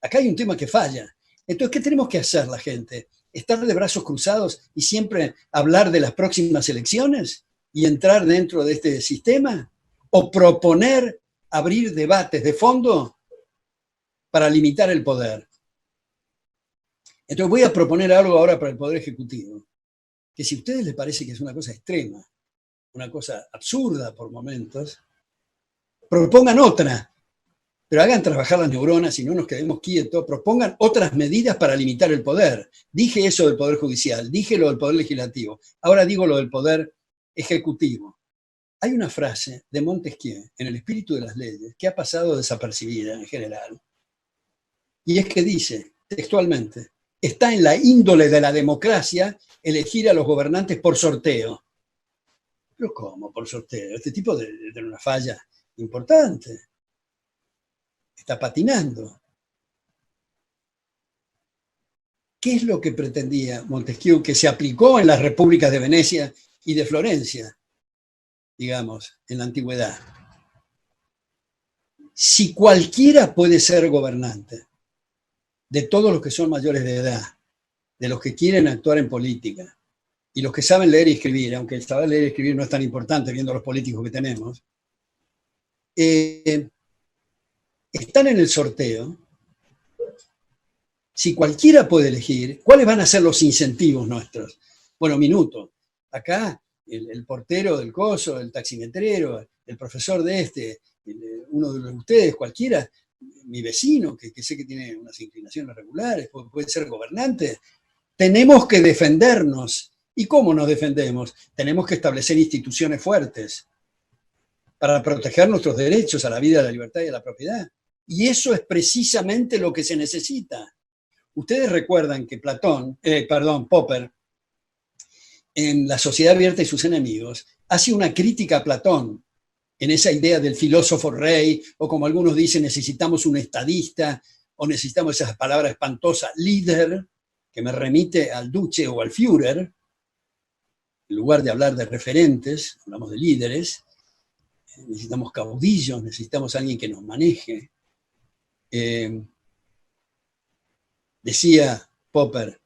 Acá hay un tema que falla. Entonces, ¿qué tenemos que hacer la gente? ¿Estar de brazos cruzados y siempre hablar de las próximas elecciones y entrar dentro de este sistema? ¿O proponer abrir debates de fondo para limitar el poder? Entonces voy a proponer algo ahora para el Poder Ejecutivo, que si a ustedes les parece que es una cosa extrema, una cosa absurda por momentos, propongan otra, pero hagan trabajar las neuronas y no nos quedemos quietos, propongan otras medidas para limitar el poder. Dije eso del Poder Judicial, dije lo del Poder Legislativo, ahora digo lo del Poder Ejecutivo. Hay una frase de Montesquieu en El espíritu de las leyes que ha pasado desapercibida en general, y es que dice textualmente: está en la índole de la democracia elegir a los gobernantes por sorteo. ¿Pero cómo por sorteo? Este tipo de una falla importante. Está patinando. ¿Qué es lo que pretendía Montesquieu que se aplicó en las repúblicas de Venecia y de Florencia, digamos, en la antigüedad? Si cualquiera puede ser gobernante, de todos los que son mayores de edad, de los que quieren actuar en política, y los que saben leer y escribir, aunque el saber leer y escribir no es tan importante viendo los políticos que tenemos, están en el sorteo. Si cualquiera puede elegir, ¿cuáles van a ser los incentivos nuestros? Bueno, minuto. Acá el portero del coso, el taximetrero, el profesor de uno de ustedes, cualquiera, mi vecino, que sé que tiene unas inclinaciones regulares, puede ser gobernante. Tenemos que defendernos. ¿Y cómo nos defendemos? Tenemos que establecer instituciones fuertes para proteger nuestros derechos a la vida, a la libertad y a la propiedad. Y eso es precisamente lo que se necesita. Ustedes recuerdan que Popper, en La sociedad abierta y sus enemigos, hace una crítica a Platón en esa idea del filósofo rey, o como algunos dicen, necesitamos un estadista, o necesitamos esa palabra espantosa, líder, que me remite al Duce o al Führer. En lugar de hablar de referentes, hablamos de líderes. Necesitamos caudillos, necesitamos a alguien que nos maneje. Decía Popper: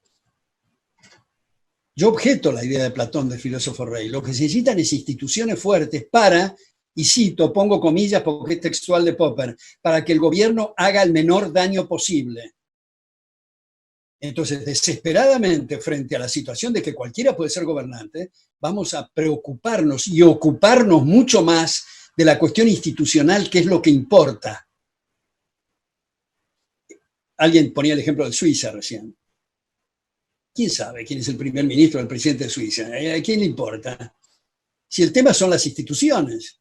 yo objeto la idea de Platón del filósofo rey. Lo que se necesitan es instituciones fuertes para, y cito, pongo comillas porque es textual de Popper, para que el gobierno haga el menor daño posible. Entonces, desesperadamente, frente a la situación de que cualquiera puede ser gobernante, vamos a preocuparnos y ocuparnos mucho más de la cuestión institucional, que es lo que importa. Alguien ponía el ejemplo de Suiza recién. ¿Quién sabe quién es el primer ministro o el presidente de Suiza? ¿A quién le importa? Si el tema son las instituciones.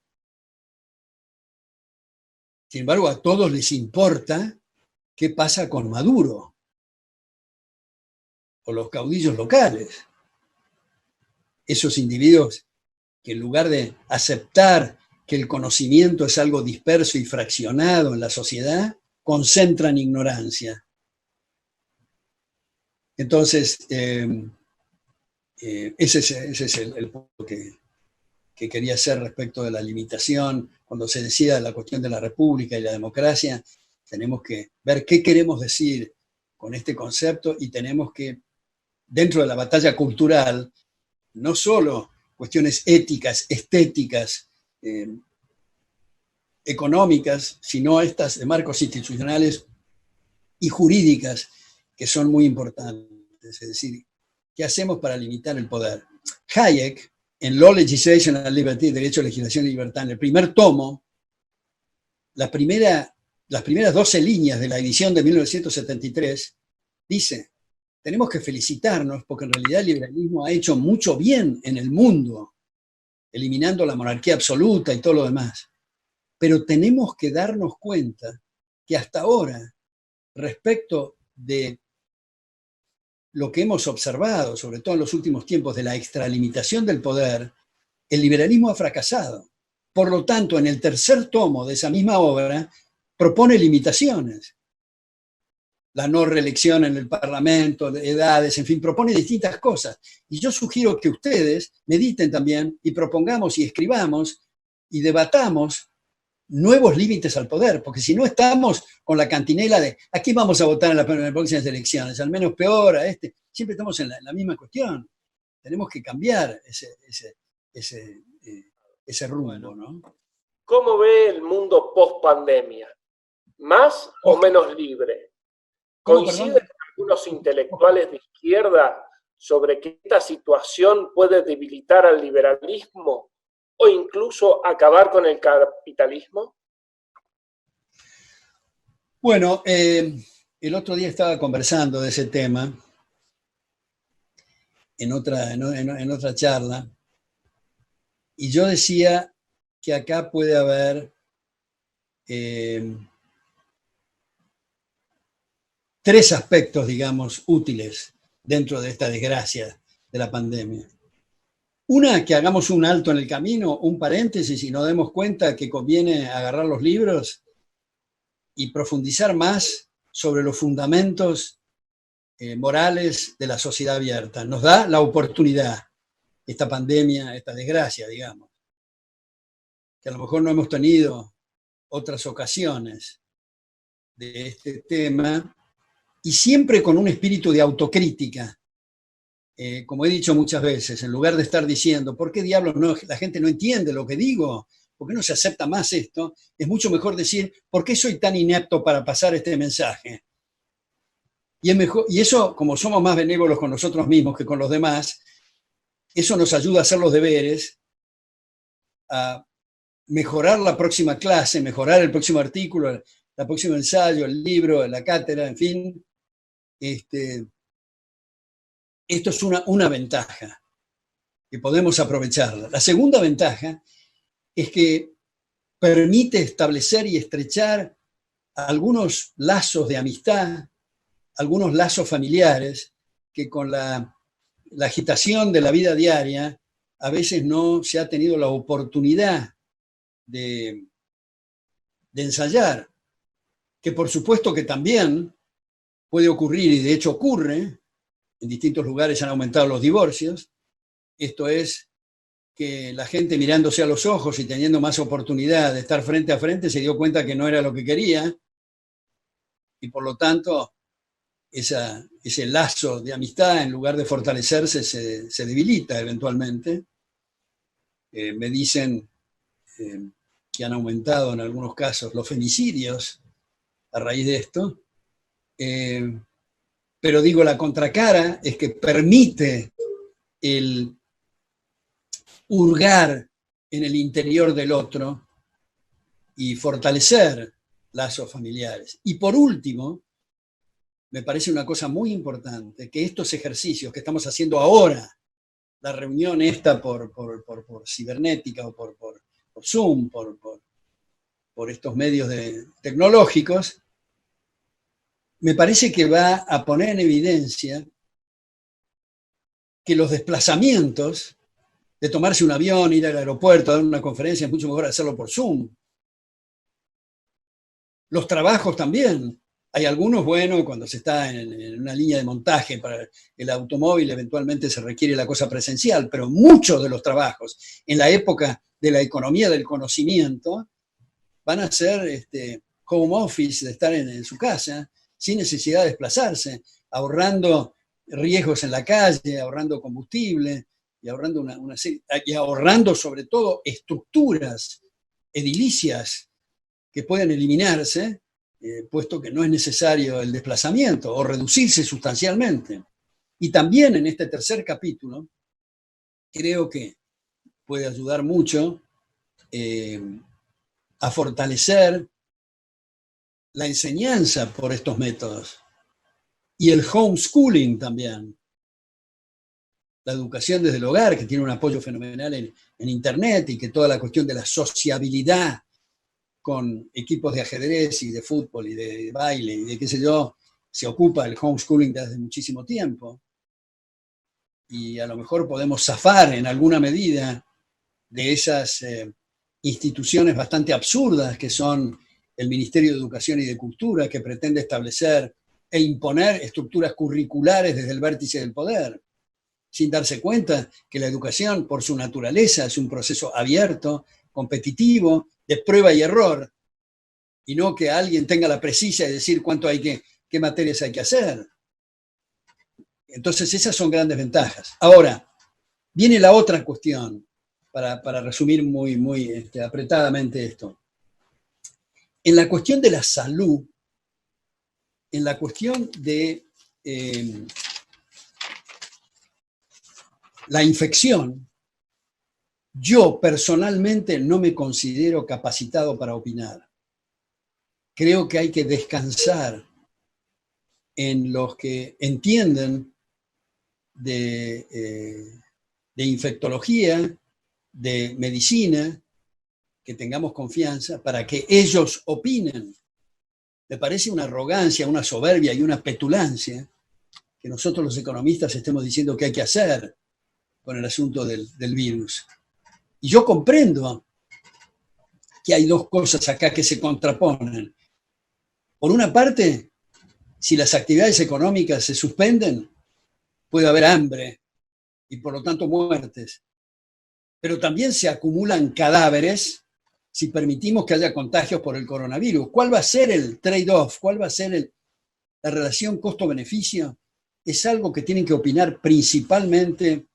Sin embargo, a todos les importa qué pasa con Maduro o los caudillos locales. Esos individuos que en lugar de aceptar que el conocimiento es algo disperso y fraccionado en la sociedad, concentran ignorancia. Entonces, ese es el punto que quería hacer respecto de la limitación. Cuando se decida la cuestión de la república y la democracia, tenemos que ver qué queremos decir con este concepto, y tenemos que, dentro de la batalla cultural, no solo cuestiones éticas, estéticas, económicas, sino estas de marcos institucionales y jurídicas, que son muy importantes. Es decir, ¿qué hacemos para limitar el poder? Hayek, en Law, Legislation and Liberty, Derecho, Legislación y Libertad, en el primer tomo, las primeras 12 líneas de la edición de 1973, dice: tenemos que felicitarnos porque en realidad el liberalismo ha hecho mucho bien en el mundo, eliminando la monarquía absoluta y todo lo demás. Pero tenemos que darnos cuenta que hasta ahora, respecto de lo que hemos observado, sobre todo en los últimos tiempos, de la extralimitación del poder, el liberalismo ha fracasado. Por lo tanto, en el tercer tomo de esa misma obra, propone limitaciones. La no reelección en el Parlamento, edades, en fin, propone distintas cosas. Y yo sugiero que ustedes mediten también y propongamos y escribamos y debatamos nuevos límites al poder, porque si no estamos con la cantinela de aquí vamos a votar en las próximas elecciones, al menos peor a este, siempre estamos en la misma cuestión. Tenemos que cambiar ese rumbo, ¿no? ¿Cómo ve el mundo post-pandemia? ¿Más o menos libre? ¿Coinciden algunos intelectuales de izquierda sobre que esta situación puede debilitar al liberalismo o incluso acabar con el capitalismo? Bueno, el otro día estaba conversando de ese tema en otra charla, y yo decía que acá puede haber tres aspectos, digamos, útiles dentro de esta desgracia de la pandemia. Una, que hagamos un alto en el camino, un paréntesis, y nos demos cuenta que conviene agarrar los libros y profundizar más sobre los fundamentos morales de la sociedad abierta. Nos da la oportunidad, esta pandemia, esta desgracia, digamos, que a lo mejor no hemos tenido otras ocasiones de este tema, y siempre con un espíritu de autocrítica. Como he dicho muchas veces, en lugar de estar diciendo, ¿por qué diablos la gente no entiende lo que digo? ¿Por qué no se acepta más esto? Es mucho mejor decir, ¿por qué soy tan inepto para pasar este mensaje? Y eso, como somos más benévolos con nosotros mismos que con los demás, eso nos ayuda a hacer los deberes, a mejorar la próxima clase, mejorar el próximo artículo, el próximo ensayo, el libro, la cátedra, en fin. Esto es una ventaja que podemos aprovecharla. La segunda ventaja es que permite establecer y estrechar algunos lazos de amistad, algunos lazos familiares que con la agitación de la vida diaria a veces no se ha tenido la oportunidad de ensayar, que por supuesto que también puede ocurrir, y de hecho ocurre, en distintos lugares han aumentado los divorcios. Esto es que la gente mirándose a los ojos y teniendo más oportunidad de estar frente a frente se dio cuenta que no era lo que quería, y por lo tanto ese lazo de amistad, en lugar de fortalecerse, se debilita eventualmente. Me dicen que han aumentado en algunos casos los femicidios a raíz de esto. Pero digo, la contracara es que permite el hurgar en el interior del otro y fortalecer lazos familiares. Y por último, me parece una cosa muy importante, que estos ejercicios que estamos haciendo ahora, la reunión esta por cibernética o por Zoom, por estos medios tecnológicos, me parece que va a poner en evidencia que los desplazamientos de tomarse un avión, ir al aeropuerto, dar una conferencia, es mucho mejor hacerlo por Zoom. Los trabajos también. Hay algunos, bueno, cuando se está en una línea de montaje para el automóvil, eventualmente se requiere la cosa presencial, pero muchos de los trabajos en la época de la economía del conocimiento van a ser home office, de estar en su casa, sin necesidad de desplazarse, ahorrando riesgos en la calle, ahorrando combustible y ahorrando y ahorrando sobre todo estructuras edilicias que pueden eliminarse, puesto que no es necesario el desplazamiento o reducirse sustancialmente. Y también en este tercer capítulo creo que puede ayudar mucho a fortalecer la enseñanza por estos métodos y el homeschooling también. La educación desde el hogar, que tiene un apoyo fenomenal en Internet, y que toda la cuestión de la sociabilidad con equipos de ajedrez y de fútbol y de baile y de qué sé yo, se ocupa el homeschooling desde muchísimo tiempo. Y a lo mejor podemos zafar en alguna medida de esas instituciones bastante absurdas que son el Ministerio de Educación y de Cultura, que pretende establecer e imponer estructuras curriculares desde el vértice del poder, sin darse cuenta que la educación, por su naturaleza, es un proceso abierto, competitivo, de prueba y error, y no que alguien tenga la precisa de decir qué materias hay que hacer. Entonces esas son grandes ventajas. Ahora, viene la otra cuestión, para resumir muy apretadamente esto. En la cuestión de la salud, en la cuestión de la infección, yo personalmente no me considero capacitado para opinar. Creo que hay que descansar en los que entienden de infectología, de medicina, que tengamos confianza para que ellos opinen. Me parece una arrogancia, una soberbia y una petulancia que nosotros los economistas estemos diciendo que hay que hacer con el asunto del virus. Y yo comprendo que hay dos cosas acá que se contraponen. Por una parte, si las actividades económicas se suspenden, puede haber hambre y por lo tanto muertes. Pero también se acumulan cadáveres si permitimos que haya contagios por el coronavirus. ¿Cuál va a ser el trade-off? ¿Cuál va a ser la relación costo-beneficio? Es algo que tienen que opinar principalmente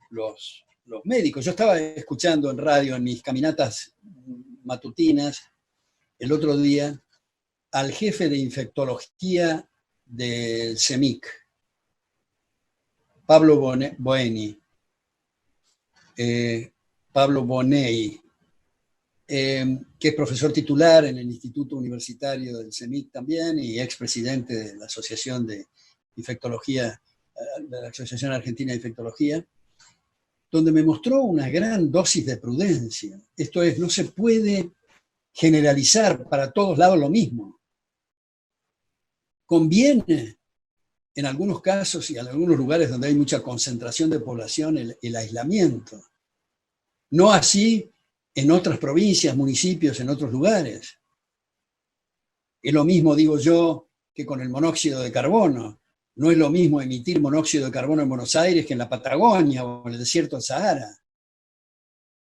los médicos. Yo estaba escuchando en radio, en mis caminatas matutinas, el otro día, al jefe de infectología del CEMIC, Pablo Bonei, que es profesor titular en el Instituto Universitario del CEMIC también y expresidente de la Asociación de Infectología, de la Asociación Argentina de Infectología, donde me mostró una gran dosis de prudencia. Esto es, no se puede generalizar para todos lados lo mismo. Conviene, en algunos casos y en algunos lugares donde hay mucha concentración de población, el aislamiento. No así en otras provincias, municipios, en otros lugares. Es lo mismo, digo yo, que con el monóxido de carbono. No es lo mismo emitir monóxido de carbono en Buenos Aires que en la Patagonia o en el desierto del Sahara.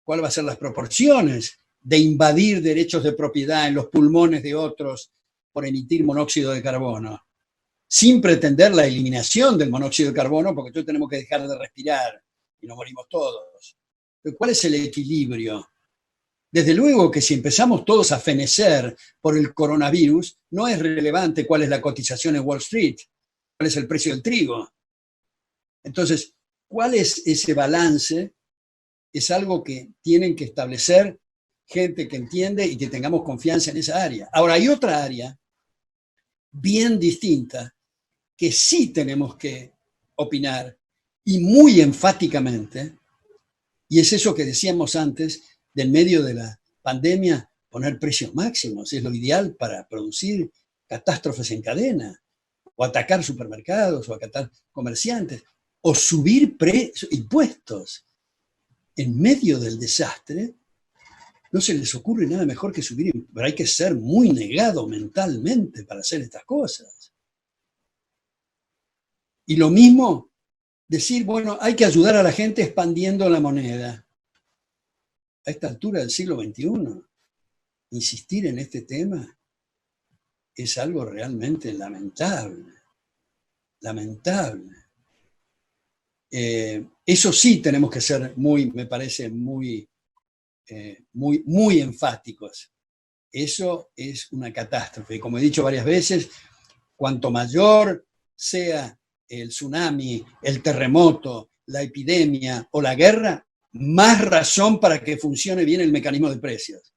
¿Cuáles van a ser las proporciones de invadir derechos de propiedad en los pulmones de otros por emitir monóxido de carbono? Sin pretender la eliminación del monóxido de carbono, porque todos tenemos que dejar de respirar y nos morimos todos. Pero ¿cuál es el equilibrio? Desde luego que si empezamos todos a fenecer por el coronavirus, no es relevante cuál es la cotización en Wall Street, cuál es el precio del trigo. Entonces, ¿cuál es ese balance? Es algo que tienen que establecer gente que entiende y que tengamos confianza en esa área. Ahora, hay otra área bien distinta que sí tenemos que opinar y muy enfáticamente, y es eso que decíamos antes, del medio de la pandemia, poner precios máximos, es lo ideal para producir catástrofes en cadena, o atacar supermercados, o atacar comerciantes, o subir impuestos. En medio del desastre, no se les ocurre nada mejor que subir, pero hay que ser muy negado mentalmente para hacer estas cosas. Y lo mismo, decir, bueno, hay que ayudar a la gente expandiendo la moneda. A esta altura del siglo XXI, insistir en este tema es algo realmente lamentable. Lamentable. Eso sí tenemos que ser me parece, muy enfáticos. Eso es una catástrofe. Y como he dicho varias veces, cuanto mayor sea el tsunami, el terremoto, la epidemia o la guerra, más razón para que funcione bien el mecanismo de precios.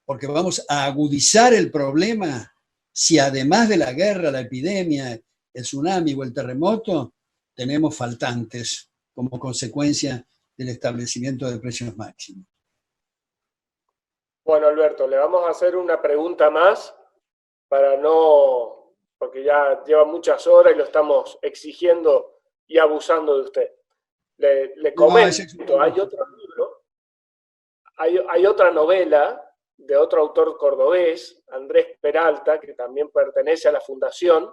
Porque vamos a agudizar el problema si además de la guerra, la epidemia, el tsunami o el terremoto, tenemos faltantes como consecuencia del establecimiento de precios máximos. Bueno, Alberto, le vamos a hacer una pregunta más para no, porque ya lleva muchas horas y lo estamos exigiendo y abusando de usted. Le comento, hay otro libro, hay otra novela de otro autor cordobés, Andrés Peralta, que también pertenece a la Fundación,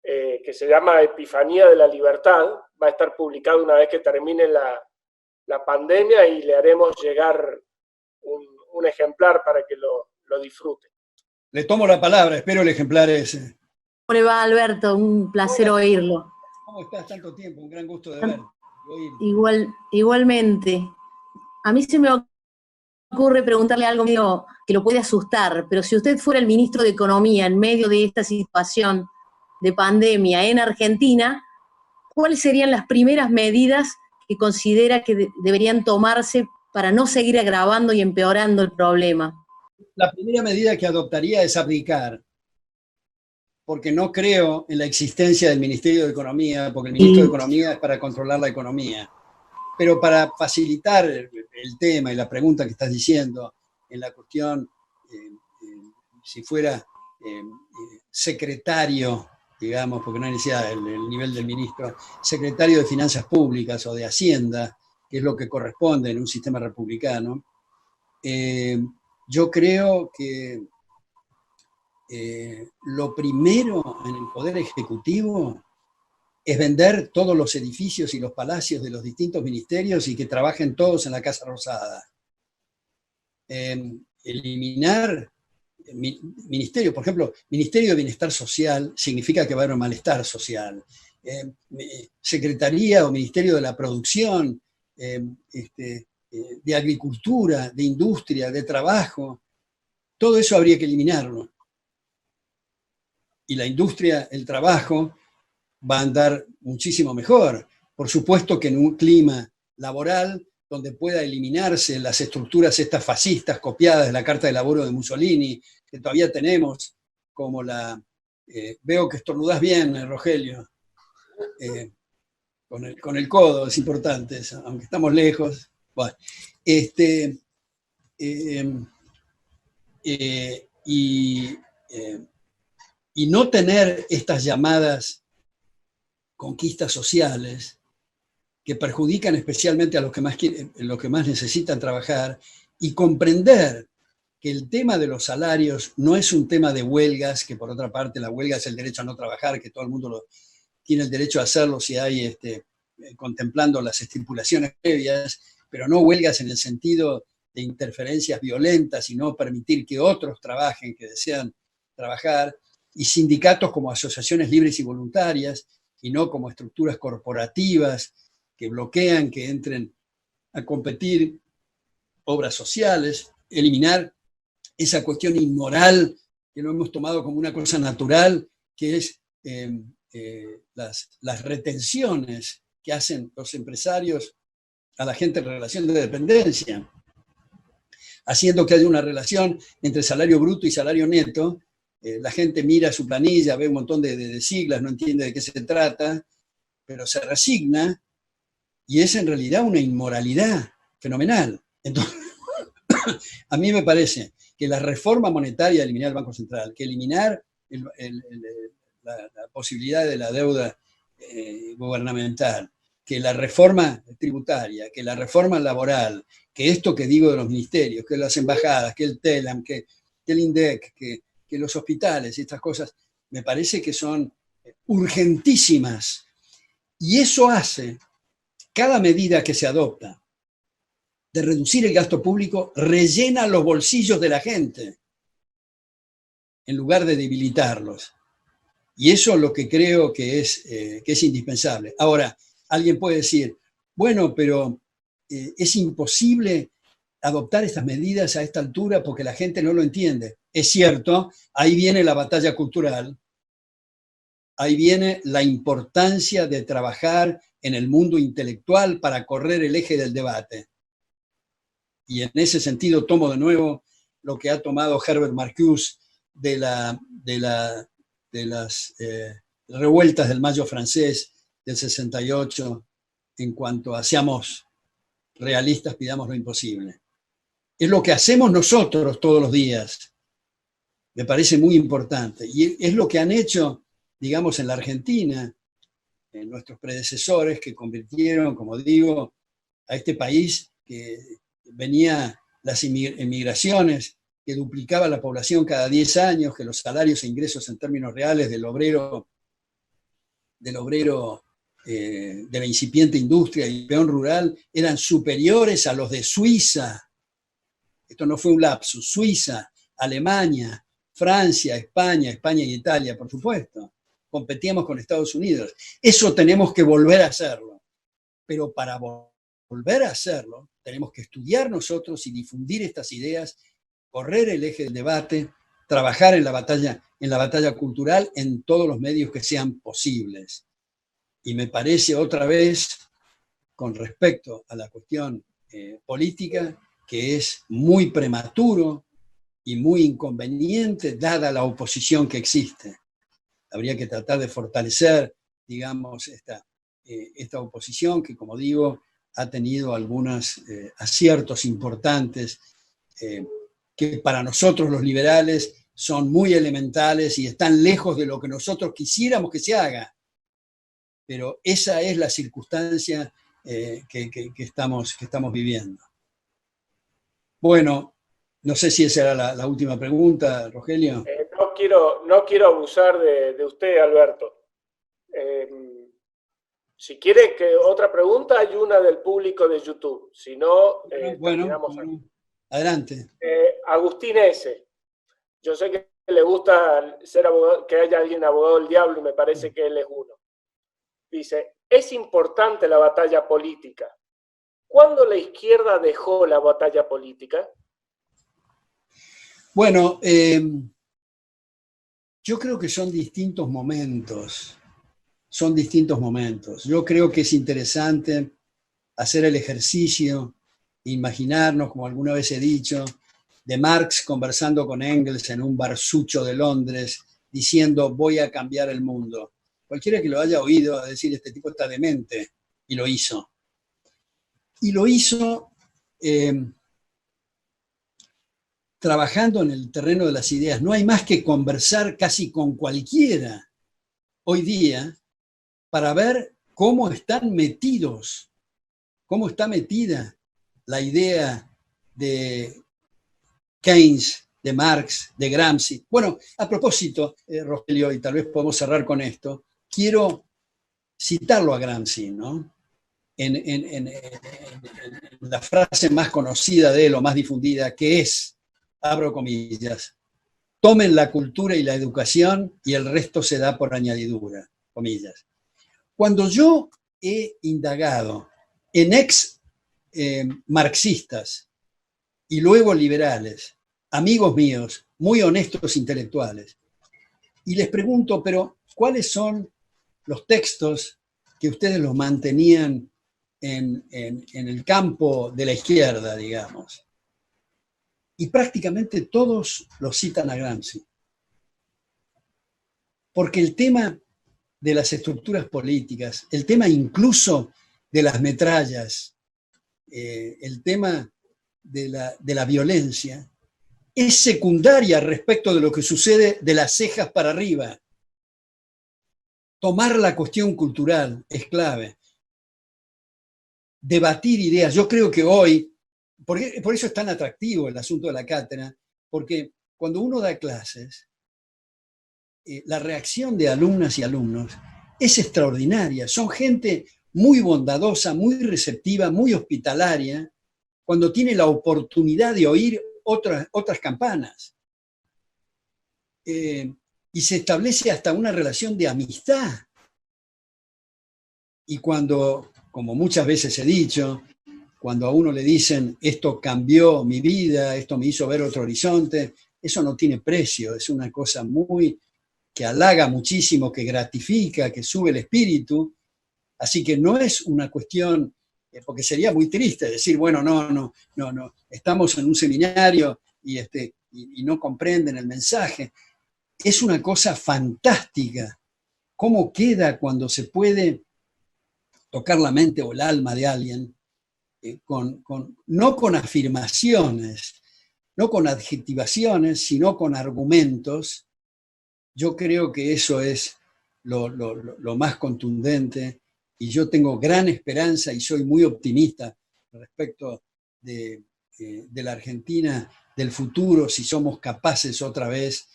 que se llama Epifanía de la Libertad. Va a estar publicado una vez que termine la pandemia y le haremos llegar un ejemplar para que lo disfrute. Le tomo la palabra, espero el ejemplar ese. ¿Cómo le va, Alberto? Un placer oírlo. ¿Cómo estás? Tanto tiempo, un gran gusto de verte. Igualmente. A mí se me ocurre preguntarle algo medio que lo puede asustar, pero si usted fuera el ministro de Economía en medio de esta situación de pandemia en Argentina, ¿cuáles serían las primeras medidas que considera que deberían tomarse para no seguir agravando y empeorando el problema? La primera medida que adoptaría es abdicar, porque no creo en la existencia del Ministerio de Economía, porque el Ministro de Economía es para controlar la economía. Pero para facilitar el tema y la pregunta que estás diciendo en la cuestión, si fuera secretario, digamos, porque no hay necesidad el nivel del ministro, secretario de Finanzas Públicas o de Hacienda, que es lo que corresponde en un sistema republicano, yo creo que lo primero en el Poder Ejecutivo es vender todos los edificios y los palacios de los distintos ministerios y que trabajen todos en la Casa Rosada. Eliminar ministerio, por ejemplo, Ministerio de Bienestar Social significa que va a haber un malestar social. Secretaría o Ministerio de la Producción, de Agricultura, de Industria, de Trabajo, todo eso habría que eliminarlo. Y la industria, el trabajo, va a andar muchísimo mejor. Por supuesto que en un clima laboral donde pueda eliminarse las estructuras estas fascistas copiadas de la Carta de Laboro de Mussolini, que todavía tenemos, como la... veo que estornudás bien, Rogelio, con el codo, es importante eso, aunque estamos lejos. Bueno, y no tener estas llamadas conquistas sociales que perjudican especialmente a los que más necesitan trabajar, y comprender que el tema de los salarios no es un tema de huelgas, que por otra parte la huelga es el derecho a no trabajar, que todo el mundo tiene el derecho a hacerlo si hay, contemplando las estipulaciones previas, pero no huelgas en el sentido de interferencias violentas y no permitir que otros trabajen, que desean trabajar, y sindicatos como asociaciones libres y voluntarias, y no como estructuras corporativas que bloquean que entren a competir obras sociales, eliminar esa cuestión inmoral que no hemos tomado como una cosa natural, que es las retenciones que hacen los empresarios a la gente en relación de dependencia, haciendo que haya una relación entre salario bruto y salario neto. La gente mira su planilla, ve un montón de siglas, no entiende de qué se trata, pero se resigna, y es en realidad una inmoralidad fenomenal. Entonces, a mí me parece que la reforma monetaria de eliminar el Banco Central, que eliminar la posibilidad de la deuda gubernamental, que la reforma tributaria, que la reforma laboral, que esto que digo de los ministerios, que las embajadas, que el TELAM, que el INDEC, que los hospitales, estas cosas, me parece que son urgentísimas. Y eso hace, cada medida que se adopta de reducir el gasto público, rellena los bolsillos de la gente, en lugar de debilitarlos. Y eso es lo que creo que es indispensable. Ahora, alguien puede decir, bueno, pero es imposible adoptar estas medidas a esta altura porque la gente no lo entiende. Es cierto, ahí viene la batalla cultural, ahí viene la importancia de trabajar en el mundo intelectual para correr el eje del debate. Y en ese sentido tomo de nuevo lo que ha tomado Herbert Marcuse de las revueltas del Mayo francés del 68, en cuanto a seamos realistas, pidamos lo imposible. Es lo que hacemos nosotros todos los días. Me parece muy importante. Y es lo que han hecho, digamos, en la Argentina, nuestros predecesores, que convirtieron, como digo, a este país que venía las emigraciones, que duplicaba la población cada 10 años, que los salarios e ingresos en términos reales del obrero de la incipiente industria y peón rural eran superiores a los de Suiza. Esto no fue un lapsus. Suiza, Alemania, Francia, España y Italia, por supuesto. Competíamos con Estados Unidos. Eso tenemos que volver a hacerlo. Pero para volver a hacerlo, tenemos que estudiar nosotros y difundir estas ideas, correr el eje del debate, trabajar en la batalla cultural en todos los medios que sean posibles. Y me parece otra vez, con respecto a la cuestión política, que es muy prematuro y muy inconveniente dada la oposición que existe. Habría que tratar de fortalecer, digamos, esta oposición que, como digo, ha tenido algunos aciertos importantes que para nosotros los liberales son muy elementales y están lejos de lo que nosotros quisiéramos que se haga. Pero esa es la circunstancia que estamos viviendo. Bueno, no sé si esa era la última pregunta, Rogelio. No quiero abusar de usted, Alberto. Si quiere que otra pregunta, hay una del público de YouTube. Si no, terminamos aquí. Adelante. Agustín S. Yo sé que le gusta ser abogado, que haya alguien abogado del diablo, y me parece que él es uno. Dice, es importante la batalla política. ¿Cuándo la izquierda dejó la batalla política? Bueno, yo creo que son distintos momentos. Son distintos momentos. Yo creo que es interesante hacer el ejercicio, imaginarnos, como alguna vez he dicho, de Marx conversando con Engels en un barsucho de Londres, diciendo voy a cambiar el mundo. Cualquiera que lo haya oído va a decir, este tipo está demente, y lo hizo. Y lo hizo trabajando en el terreno de las ideas. No hay más que conversar casi con cualquiera hoy día para ver cómo están metidos, cómo está metida la idea de Keynes, de Marx, de Gramsci. Bueno, a propósito, Rogelio, y tal vez podemos cerrar con esto, quiero citarlo a Gramsci, ¿no? En la frase más conocida de él, o más difundida, que es, abro comillas, tomen la cultura y la educación y el resto se da por añadidura, comillas. Cuando yo he indagado en marxistas y luego liberales, amigos míos, muy honestos intelectuales, y les pregunto, pero ¿cuáles son los textos que ustedes los mantenían en el campo de la izquierda, digamos? Y prácticamente todos los citan a Gramsci. Porque el tema de las estructuras políticas, el tema incluso de las metrallas, el tema de la violencia, es secundaria respecto de lo que sucede de las cejas para arriba. Tomar la cuestión cultural es clave. Debatir ideas. Yo creo que hoy, por eso es tan atractivo el asunto de la cátedra, porque cuando uno da clases, la reacción de alumnas y alumnos es extraordinaria. Son gente muy bondadosa, muy receptiva, muy hospitalaria, cuando tiene la oportunidad de oír otras campanas. Y se establece hasta una relación de amistad. Y cuando, como muchas veces he dicho, cuando a uno le dicen, esto cambió mi vida, esto me hizo ver otro horizonte, eso no tiene precio, es una cosa que halaga muchísimo, que gratifica, que sube el espíritu. Así que no es una cuestión, porque sería muy triste decir, bueno, no, estamos en un seminario y no comprenden el mensaje. Es una cosa fantástica. ¿Cómo queda cuando se puede tocar la mente o el alma de alguien no con afirmaciones, no con adjetivaciones, sino con argumentos? Yo creo que eso es lo más contundente, y yo tengo gran esperanza y soy muy optimista respecto de la Argentina del futuro, si somos capaces otra vez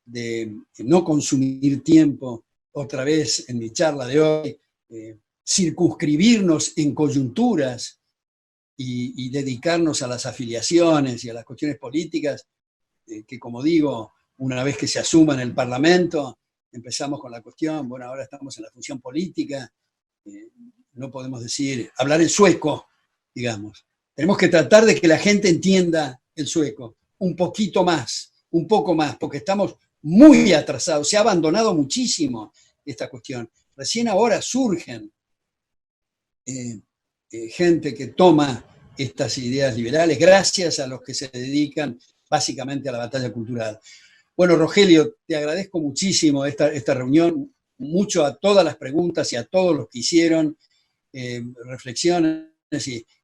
de no consumir tiempo, otra vez en mi charla de hoy, circunscribirnos en coyunturas y dedicarnos a las afiliaciones y a las cuestiones políticas, que como digo, una vez que se asuma en el Parlamento, empezamos con la cuestión, bueno, ahora estamos en la función política, no podemos hablar en sueco, digamos. Tenemos que tratar de que la gente entienda el sueco un poquito más, un poco más, porque estamos muy atrasados, se ha abandonado muchísimo esta cuestión. Recién ahora surgen gente que toma estas ideas liberales, gracias a los que se dedican básicamente a la batalla cultural. Bueno, Rogelio, te agradezco muchísimo esta reunión, mucho a todas las preguntas y a todos los que hicieron reflexiones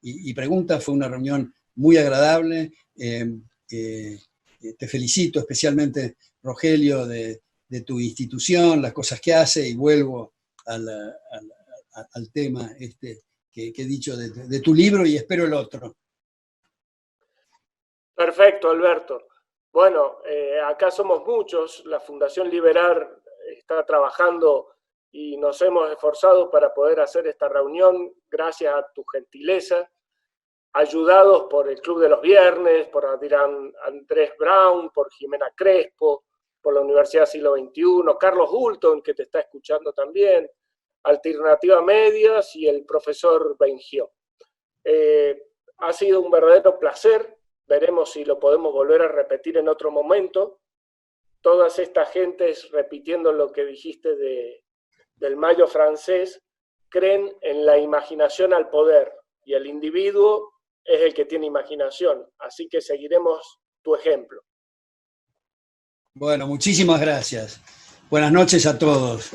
y preguntas. Fue una reunión muy agradable. Te felicito especialmente, Rogelio, de tu institución, las cosas que hace, y vuelvo al tema que he dicho de tu libro, y espero el otro. Perfecto, Alberto. Bueno, acá somos muchos, la Fundación Liberar está trabajando y nos hemos esforzado para poder hacer esta reunión gracias a tu gentileza, ayudados por el Club de los Viernes, por Andrés Brown, por Jimena Crespo, por la Universidad Siglo XXI, Carlos Hulton, que te está escuchando también, Alternativa Medias y el profesor Bengió. Ha sido un verdadero placer. Veremos si lo podemos volver a repetir en otro momento. Todas estas gentes, repitiendo lo que dijiste del Mayo francés, creen en la imaginación al poder, y el individuo es el que tiene imaginación. Así que seguiremos tu ejemplo. Bueno, muchísimas gracias. Buenas noches a todos.